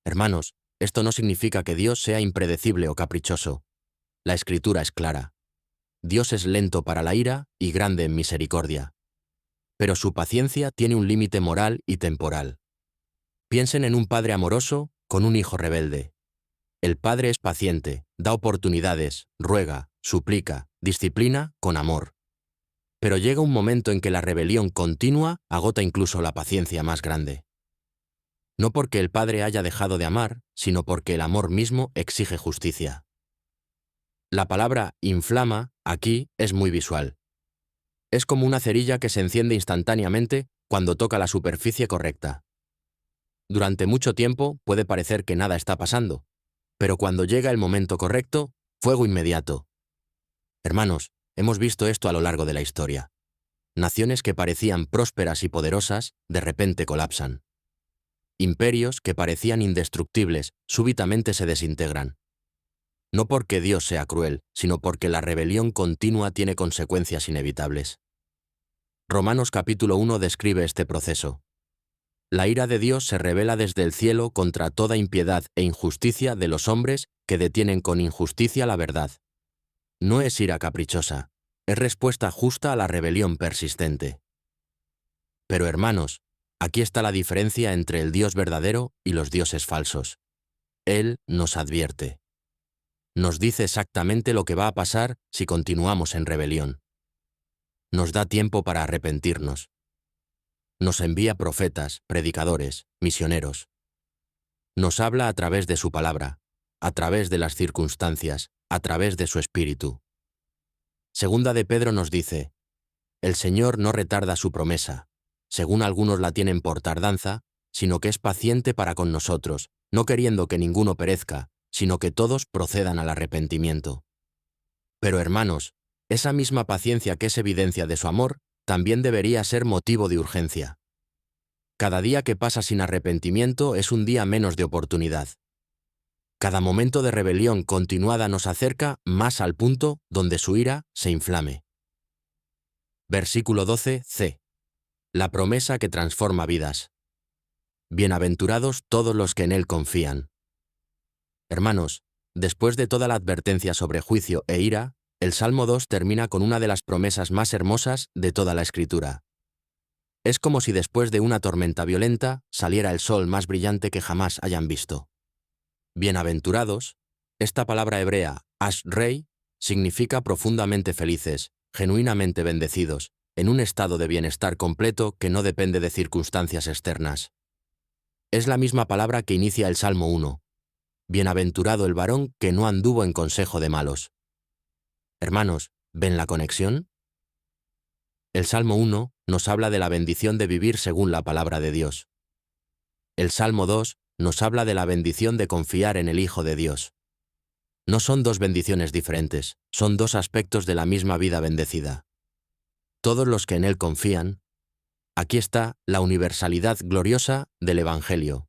Hermanos, esto no significa que Dios sea impredecible o caprichoso. La Escritura es clara. Dios es lento para la ira y grande en misericordia. Pero su paciencia tiene un límite moral y temporal. Piensen en un padre amoroso con un hijo rebelde. El padre es paciente, da oportunidades, ruega, suplica, disciplina con amor. Pero llega un momento en que la rebelión continua agota incluso la paciencia más grande. No porque el padre haya dejado de amar, sino porque el amor mismo exige justicia. La palabra inflama aquí es muy visual. Es como una cerilla que se enciende instantáneamente cuando toca la superficie correcta. Durante mucho tiempo puede parecer que nada está pasando, pero cuando llega el momento correcto, fuego inmediato. Hermanos, hemos visto esto a lo largo de la historia. Naciones que parecían prósperas y poderosas, de repente colapsan. Imperios que parecían indestructibles, súbitamente se desintegran. No porque Dios sea cruel, sino porque la rebelión continua tiene consecuencias inevitables. Romanos capítulo 1 describe este proceso. La ira de Dios se revela desde el cielo contra toda impiedad e injusticia de los hombres que detienen con injusticia la verdad. No es ira caprichosa, es respuesta justa a la rebelión persistente. Pero hermanos, aquí está la diferencia entre el Dios verdadero y los dioses falsos. Él nos advierte. Nos dice exactamente lo que va a pasar si continuamos en rebelión. Nos da tiempo para arrepentirnos. Nos envía profetas, predicadores, misioneros. Nos habla a través de su palabra, a través de las circunstancias, a través de su espíritu. Segunda de Pedro nos dice, el Señor no retarda su promesa, según algunos la tienen por tardanza, sino que es paciente para con nosotros, no queriendo que ninguno perezca, sino que todos procedan al arrepentimiento. Pero hermanos, esa misma paciencia que es evidencia de su amor, también debería ser motivo de urgencia. Cada día que pasa sin arrepentimiento es un día menos de oportunidad. Cada momento de rebelión continuada nos acerca más al punto donde su ira se inflame. Versículo 12c. La promesa que transforma vidas. Bienaventurados todos los que en él confían. Hermanos, después de toda la advertencia sobre juicio e ira, el Salmo 2 termina con una de las promesas más hermosas de toda la Escritura. Es como si después de una tormenta violenta saliera el sol más brillante que jamás hayan visto. Bienaventurados, esta palabra hebrea, ashrei, significa profundamente felices, genuinamente bendecidos, en un estado de bienestar completo que no depende de circunstancias externas. Es la misma palabra que inicia el Salmo 1. Bienaventurado el varón que no anduvo en consejo de malos. Hermanos, ¿ven la conexión? El Salmo 1 nos habla de la bendición de vivir según la palabra de Dios. El Salmo 2 nos habla de la bendición de confiar en el Hijo de Dios. No son dos bendiciones diferentes, son dos aspectos de la misma vida bendecida. Todos los que en Él confían, aquí está la universalidad gloriosa del Evangelio.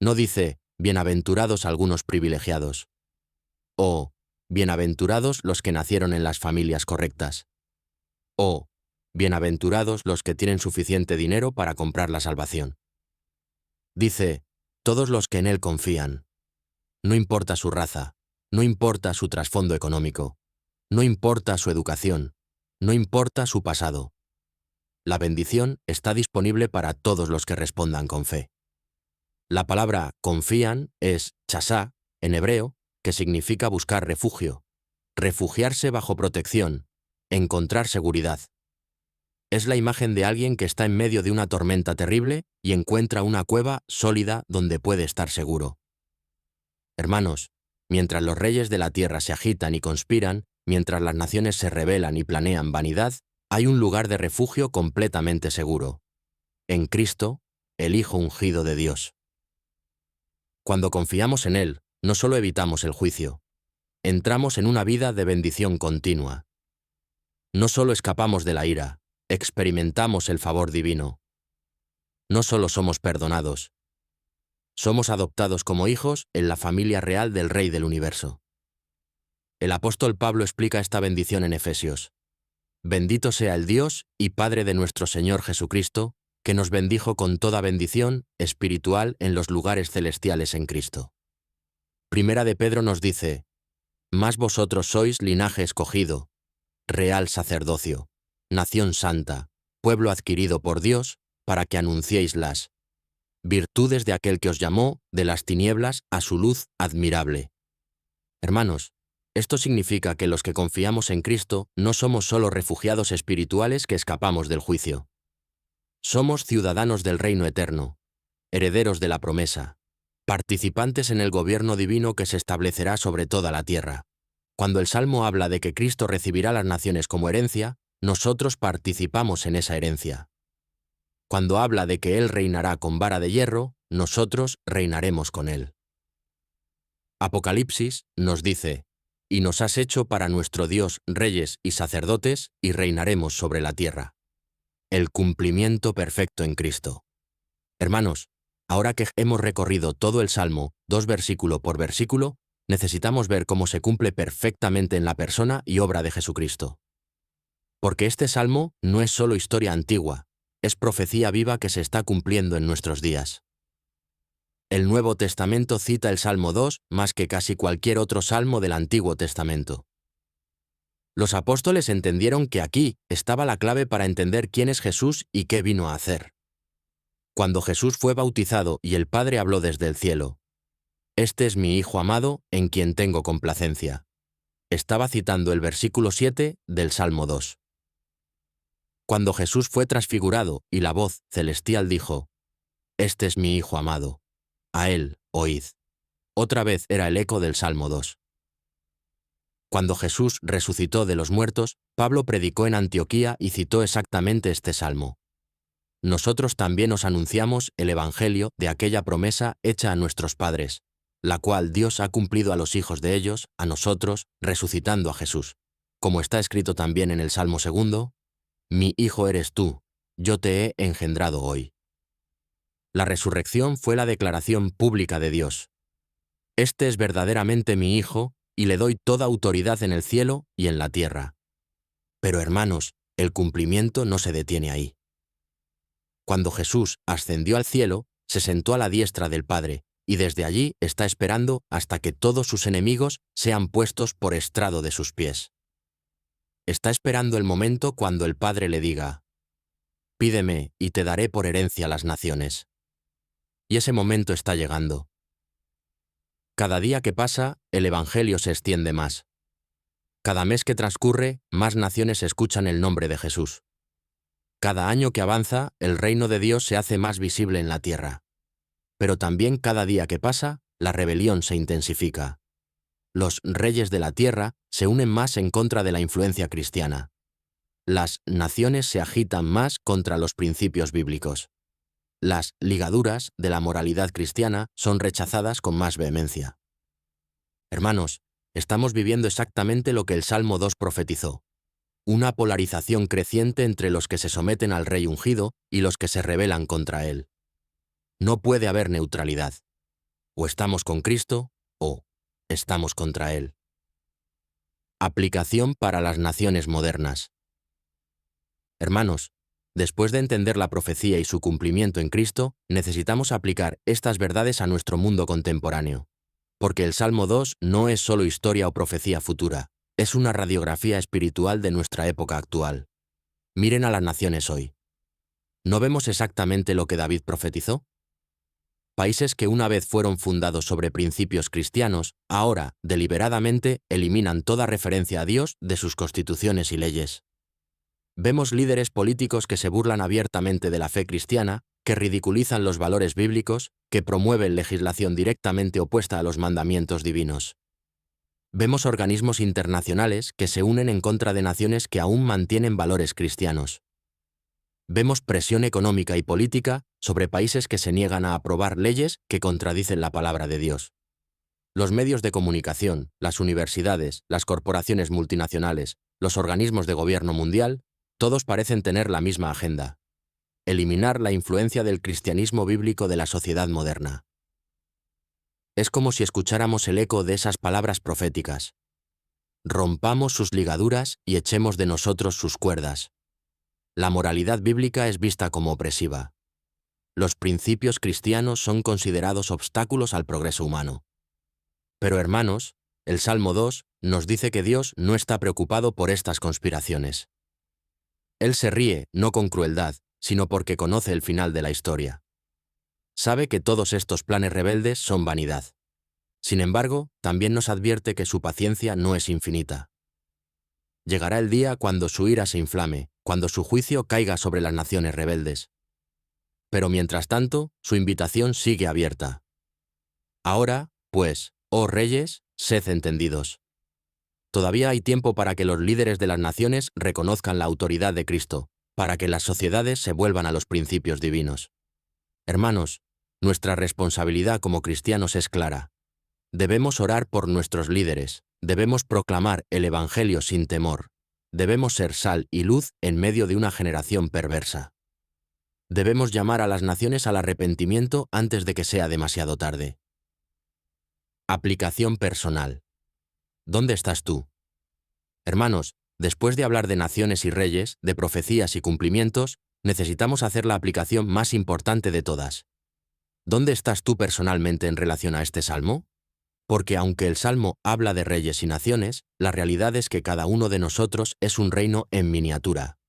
No dice, bienaventurados algunos privilegiados, o bienaventurados los que nacieron en las familias correctas, o bienaventurados los que tienen suficiente dinero para comprar la salvación. Dice, todos los que en Él confían. No importa su raza, no importa su trasfondo económico, no importa su educación, no importa su pasado. La bendición está disponible para todos los que respondan con fe. La palabra confían es chasá, en hebreo, que significa buscar refugio, refugiarse bajo protección, encontrar seguridad. Es la imagen de alguien que está en medio de una tormenta terrible y encuentra una cueva sólida donde puede estar seguro. Hermanos, mientras los reyes de la tierra se agitan y conspiran, mientras las naciones se rebelan y planean vanidad, hay un lugar de refugio completamente seguro. En Cristo, el Hijo ungido de Dios. Cuando confiamos en Él, no solo evitamos el juicio, entramos en una vida de bendición continua. No solo escapamos de la ira, experimentamos el favor divino. No solo somos perdonados, somos adoptados como hijos en la familia real del Rey del Universo. El apóstol Pablo explica esta bendición en Efesios. Bendito sea el Dios y Padre de nuestro Señor Jesucristo, que nos bendijo con toda bendición espiritual en los lugares celestiales en Cristo. Primera de Pedro nos dice: Mas vosotros sois linaje escogido, real sacerdocio, nación santa, pueblo adquirido por Dios, para que anunciéis las virtudes de aquel que os llamó de las tinieblas a su luz admirable. Hermanos, esto significa que los que confiamos en Cristo no somos solo refugiados espirituales que escapamos del juicio. Somos ciudadanos del reino eterno, herederos de la promesa, participantes en el gobierno divino que se establecerá sobre toda la tierra. Cuando el Salmo habla de que Cristo recibirá las naciones como herencia, nosotros participamos en esa herencia. Cuando habla de que Él reinará con vara de hierro, nosotros reinaremos con Él. Apocalipsis nos dice: y nos has hecho para nuestro Dios reyes y sacerdotes, y reinaremos sobre la tierra. El cumplimiento perfecto en Cristo. Hermanos, ahora que hemos recorrido todo el Salmo, versículo por versículo, necesitamos ver cómo se cumple perfectamente en la persona y obra de Jesucristo. Porque este Salmo no es solo historia antigua, es profecía viva que se está cumpliendo en nuestros días. El Nuevo Testamento cita el Salmo 2 más que casi cualquier otro salmo del Antiguo Testamento. Los apóstoles entendieron que aquí estaba la clave para entender quién es Jesús y qué vino a hacer. Cuando Jesús fue bautizado y el Padre habló desde el cielo: Este es mi Hijo amado, en quien tengo complacencia. Estaba citando el versículo 7 del Salmo 2. Cuando Jesús fue transfigurado y la voz celestial dijo: Este es mi Hijo amado, a él oíd. Otra vez era el eco del Salmo 2. Cuando Jesús resucitó de los muertos, Pablo predicó en Antioquía y citó exactamente este salmo. Nosotros también os anunciamos el Evangelio de aquella promesa hecha a nuestros padres, la cual Dios ha cumplido a los hijos de ellos, a nosotros, resucitando a Jesús. Como está escrito también en el Salmo 2, Mi hijo eres tú, yo te he engendrado hoy. La resurrección fue la declaración pública de Dios. Este es verdaderamente mi Hijo, y le doy toda autoridad en el cielo y en la tierra. Pero hermanos, el cumplimiento no se detiene ahí. Cuando Jesús ascendió al cielo, se sentó a la diestra del Padre, y desde allí está esperando hasta que todos sus enemigos sean puestos por estrado de sus pies. Está esperando el momento cuando el Padre le diga: Pídeme y te daré por herencia las naciones. Y ese momento está llegando. Cada día que pasa, el Evangelio se extiende más. Cada mes que transcurre, más naciones escuchan el nombre de Jesús. Cada año que avanza, el reino de Dios se hace más visible en la tierra. Pero también cada día que pasa, la rebelión se intensifica. Los reyes de la tierra se unen más en contra de la influencia cristiana. Las naciones se agitan más contra los principios bíblicos. Las ligaduras de la moralidad cristiana son rechazadas con más vehemencia. Hermanos, estamos viviendo exactamente lo que el Salmo 2 profetizó: una polarización creciente entre los que se someten al Rey ungido y los que se rebelan contra él. No puede haber neutralidad. O estamos con Cristo, o estamos contra él. Aplicación para las naciones modernas. Hermanos, después de entender la profecía y su cumplimiento en Cristo, necesitamos aplicar estas verdades a nuestro mundo contemporáneo. Porque el Salmo 2 no es solo historia o profecía futura, es una radiografía espiritual de nuestra época actual. Miren a las naciones hoy. ¿No vemos exactamente lo que David profetizó? Países que una vez fueron fundados sobre principios cristianos, ahora, deliberadamente, eliminan toda referencia a Dios de sus constituciones y leyes. Vemos líderes políticos que se burlan abiertamente de la fe cristiana, que ridiculizan los valores bíblicos, que promueven legislación directamente opuesta a los mandamientos divinos. Vemos organismos internacionales que se unen en contra de naciones que aún mantienen valores cristianos. Vemos presión económica y política sobre países que se niegan a aprobar leyes que contradicen la palabra de Dios. Los medios de comunicación, las universidades, las corporaciones multinacionales, los organismos de gobierno mundial, todos parecen tener la misma agenda: eliminar la influencia del cristianismo bíblico de la sociedad moderna. Es como si escucháramos el eco de esas palabras proféticas: rompamos sus ligaduras y echemos de nosotros sus cuerdas. La moralidad bíblica es vista como opresiva. Los principios cristianos son considerados obstáculos al progreso humano. Pero hermanos, el Salmo 2 nos dice que Dios no está preocupado por estas conspiraciones. Él se ríe, no con crueldad, sino porque conoce el final de la historia. Sabe que todos estos planes rebeldes son vanidad. Sin embargo, también nos advierte que su paciencia no es infinita. Llegará el día cuando su ira se inflame, cuando su juicio caiga sobre las naciones rebeldes. Pero mientras tanto, su invitación sigue abierta. Ahora, pues, oh reyes, sed entendidos. Todavía hay tiempo para que los líderes de las naciones reconozcan la autoridad de Cristo, para que las sociedades se vuelvan a los principios divinos. Hermanos, nuestra responsabilidad como cristianos es clara. Debemos orar por nuestros líderes, debemos proclamar el Evangelio sin temor, debemos ser sal y luz en medio de una generación perversa. Debemos llamar a las naciones al arrepentimiento antes de que sea demasiado tarde. Aplicación personal. ¿Dónde estás tú? Hermanos, después de hablar de naciones y reyes, de profecías y cumplimientos, necesitamos hacer la aplicación más importante de todas. ¿Dónde estás tú personalmente en relación a este salmo? Porque aunque el salmo habla de reyes y naciones, la realidad es que cada uno de nosotros es un reino en miniatura.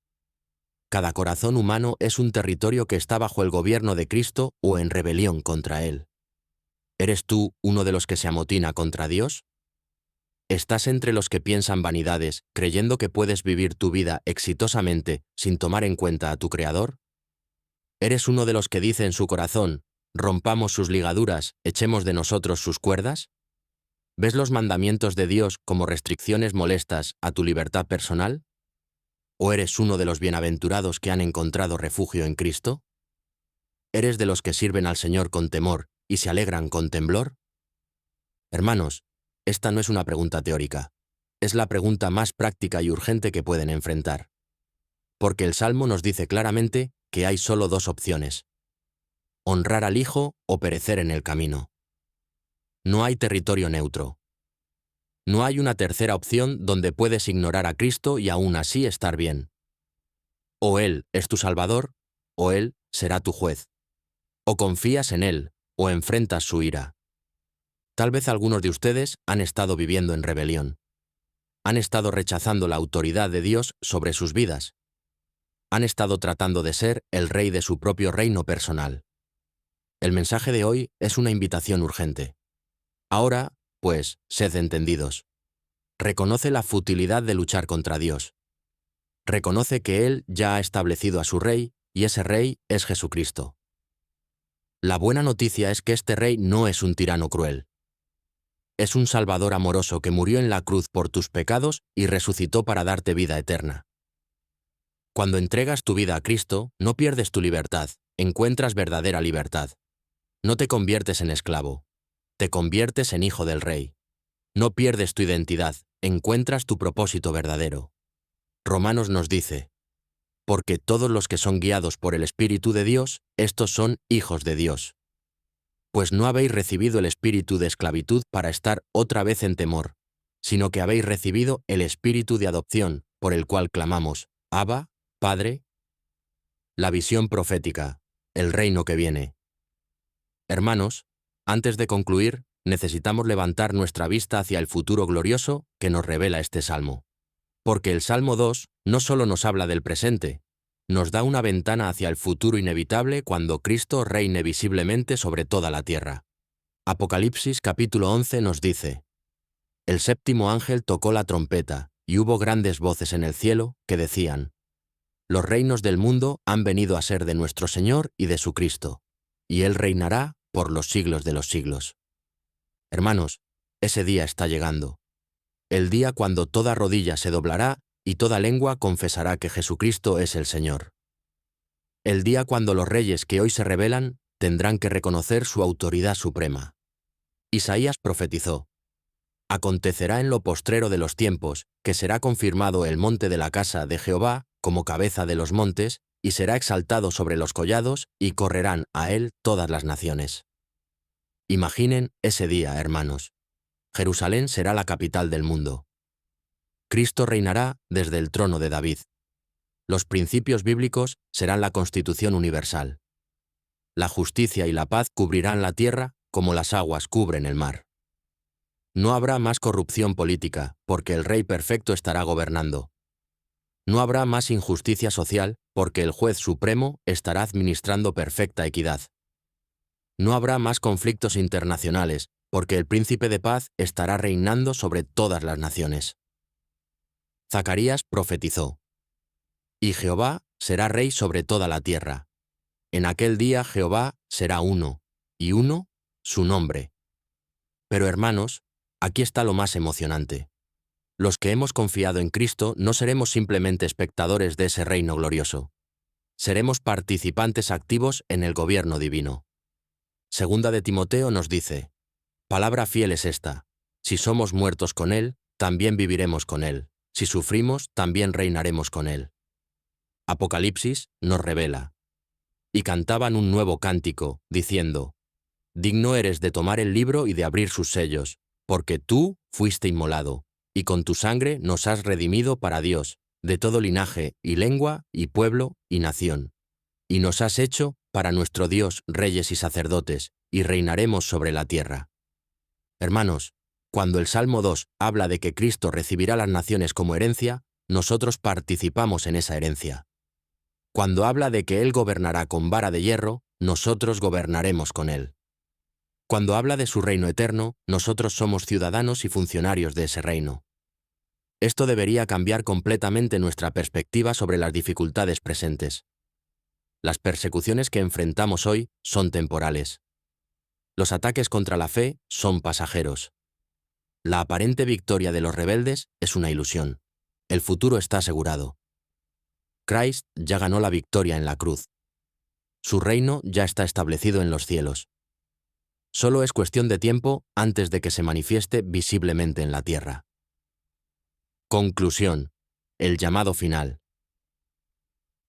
Cada corazón humano es un territorio que está bajo el gobierno de Cristo o en rebelión contra Él. ¿Eres tú uno de los que se amotina contra Dios? ¿Estás entre los que piensan vanidades, creyendo que puedes vivir tu vida exitosamente sin tomar en cuenta a tu Creador? ¿Eres uno de los que dice en su corazón, rompamos sus ligaduras, echemos de nosotros sus cuerdas? ¿Ves los mandamientos de Dios como restricciones molestas a tu libertad personal? ¿O eres uno de los bienaventurados que han encontrado refugio en Cristo? ¿Eres de los que sirven al Señor con temor y se alegran con temblor? Hermanos, esta no es una pregunta teórica, es la pregunta más práctica y urgente que pueden enfrentar. Porque el Salmo nos dice claramente que hay solo dos opciones: honrar al Hijo o perecer en el camino. No hay territorio neutro. No hay una tercera opción donde puedes ignorar a Cristo y aún así estar bien. O Él es tu Salvador, o Él será tu juez. O confías en Él, o enfrentas su ira. Tal vez algunos de ustedes han estado viviendo en rebelión. Han estado rechazando la autoridad de Dios sobre sus vidas. Han estado tratando de ser el rey de su propio reino personal. El mensaje de hoy es una invitación urgente. Ahora, pues, sed entendidos. Reconoce la futilidad de luchar contra Dios. Reconoce que Él ya ha establecido a su rey, y ese rey es Jesucristo. La buena noticia es que este rey no es un tirano cruel. Es un Salvador amoroso que murió en la cruz por tus pecados y resucitó para darte vida eterna. Cuando entregas tu vida a Cristo, no pierdes tu libertad, encuentras verdadera libertad. No te conviertes en esclavo, te conviertes en hijo del Rey. No pierdes tu identidad, encuentras tu propósito verdadero. Romanos nos dice, porque todos los que son guiados por el Espíritu de Dios, estos son hijos de Dios. Pues no habéis recibido el espíritu de esclavitud para estar otra vez en temor, sino que habéis recibido el espíritu de adopción, por el cual clamamos, Abba, Padre. La visión profética, el reino que viene. Hermanos, antes de concluir, necesitamos levantar nuestra vista hacia el futuro glorioso que nos revela este salmo. Porque el Salmo 2 no solo nos habla del presente, nos da una ventana hacia el futuro inevitable cuando Cristo reine visiblemente sobre toda la tierra. Apocalipsis capítulo 11 nos dice, el séptimo ángel tocó la trompeta, y hubo grandes voces en el cielo que decían, los reinos del mundo han venido a ser de nuestro Señor y de su Cristo, y Él reinará por los siglos de los siglos. Hermanos, ese día está llegando. El día cuando toda rodilla se doblará y toda lengua confesará que Jesucristo es el Señor. El día cuando los reyes que hoy se rebelan tendrán que reconocer su autoridad suprema. Isaías profetizó, acontecerá en lo postrero de los tiempos que será confirmado el monte de la casa de Jehová como cabeza de los montes, y será exaltado sobre los collados, y correrán a él todas las naciones. Imaginen ese día, hermanos. Jerusalén será la capital del mundo. Cristo reinará desde el trono de David. Los principios bíblicos serán la constitución universal. La justicia y la paz cubrirán la tierra como las aguas cubren el mar. No habrá más corrupción política, porque el Rey perfecto estará gobernando. No habrá más injusticia social, porque el Juez Supremo estará administrando perfecta equidad. No habrá más conflictos internacionales, porque el Príncipe de Paz estará reinando sobre todas las naciones. Zacarías profetizó: «Y Jehová será rey sobre toda la tierra. En aquel día Jehová será uno, y uno su nombre». Pero hermanos, aquí está lo más emocionante. Los que hemos confiado en Cristo no seremos simplemente espectadores de ese reino glorioso. Seremos participantes activos en el gobierno divino. Segunda de Timoteo nos dice: «Palabra fiel es esta: si somos muertos con Él, también viviremos con Él. Si sufrimos, también reinaremos con Él». Apocalipsis nos revela: «Y cantaban un nuevo cántico, diciendo: Digno eres de tomar el libro y de abrir sus sellos, porque tú fuiste inmolado, y con tu sangre nos has redimido para Dios, de todo linaje, y lengua, y pueblo, y nación. Y nos has hecho, para nuestro Dios, reyes y sacerdotes, y reinaremos sobre la tierra». Hermanos, cuando el Salmo 2 habla de que Cristo recibirá las naciones como herencia, nosotros participamos en esa herencia. Cuando habla de que Él gobernará con vara de hierro, nosotros gobernaremos con Él. Cuando habla de su reino eterno, nosotros somos ciudadanos y funcionarios de ese reino. Esto debería cambiar completamente nuestra perspectiva sobre las dificultades presentes. Las persecuciones que enfrentamos hoy son temporales. Los ataques contra la fe son pasajeros. La aparente victoria de los rebeldes es una ilusión. El futuro está asegurado. Christ ya ganó la victoria en la cruz. Su reino ya está establecido en los cielos. Solo es cuestión de tiempo antes de que se manifieste visiblemente en la tierra. Conclusión. El llamado final.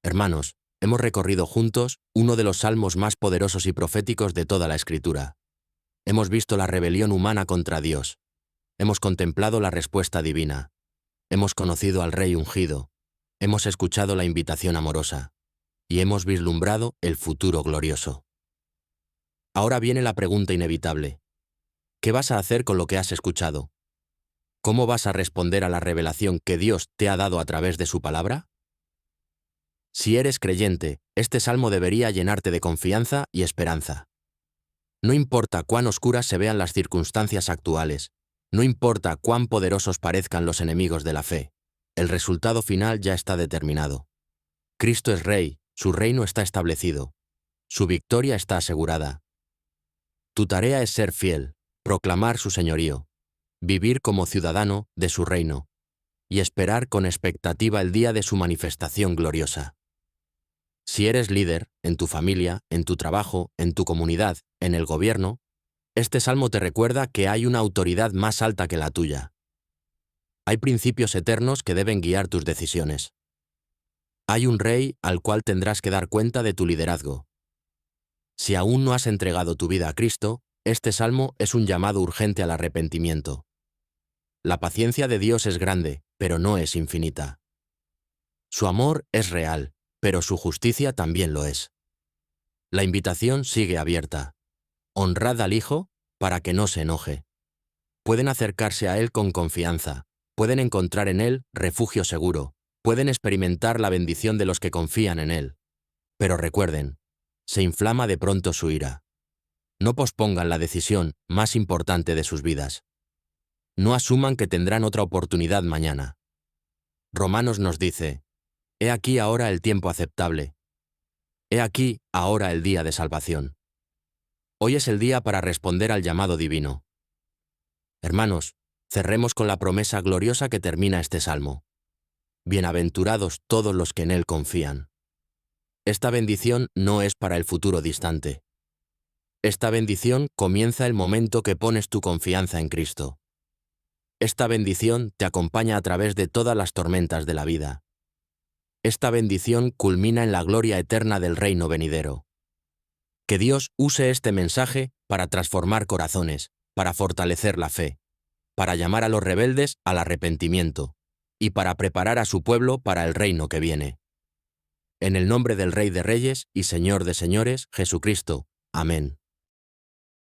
Hermanos, hemos recorrido juntos uno de los salmos más poderosos y proféticos de toda la Escritura. Hemos visto la rebelión humana contra Dios. Hemos contemplado la respuesta divina. Hemos conocido al Rey ungido. Hemos escuchado la invitación amorosa. Y hemos vislumbrado el futuro glorioso. Ahora viene la pregunta inevitable. ¿Qué vas a hacer con lo que has escuchado? ¿Cómo vas a responder a la revelación que Dios te ha dado a través de su palabra? Si eres creyente, este salmo debería llenarte de confianza y esperanza. No importa cuán oscuras se vean las circunstancias actuales, no importa cuán poderosos parezcan los enemigos de la fe, el resultado final ya está determinado. Cristo es Rey, su reino está establecido, su victoria está asegurada. Tu tarea es ser fiel, proclamar su señorío, vivir como ciudadano de su reino, y esperar con expectativa el día de su manifestación gloriosa. Si eres líder, en tu familia, en tu trabajo, en tu comunidad, en el gobierno, este salmo te recuerda que hay una autoridad más alta que la tuya. Hay principios eternos que deben guiar tus decisiones. Hay un rey al cual tendrás que dar cuenta de tu liderazgo. Si aún no has entregado tu vida a Cristo, este salmo es un llamado urgente al arrepentimiento. La paciencia de Dios es grande, pero no es infinita. Su amor es real, pero su justicia también lo es. La invitación sigue abierta. Honrad al Hijo para que no se enoje. Pueden acercarse a Él con confianza, pueden encontrar en Él refugio seguro, pueden experimentar la bendición de los que confían en Él. Pero recuerden, se inflama de pronto su ira. No pospongan la decisión más importante de sus vidas. No asuman que tendrán otra oportunidad mañana. Romanos nos dice: «He aquí ahora el tiempo aceptable. He aquí ahora el día de salvación». Hoy es el día para responder al llamado divino. Hermanos, cerremos con la promesa gloriosa que termina este salmo. Bienaventurados todos los que en Él confían. Esta bendición no es para el futuro distante. Esta bendición comienza el momento que pones tu confianza en Cristo. Esta bendición te acompaña a través de todas las tormentas de la vida. Esta bendición culmina en la gloria eterna del reino venidero. Que Dios use este mensaje para transformar corazones, para fortalecer la fe, para llamar a los rebeldes al arrepentimiento, y para preparar a su pueblo para el reino que viene. En el nombre del Rey de Reyes y Señor de Señores, Jesucristo. Amén.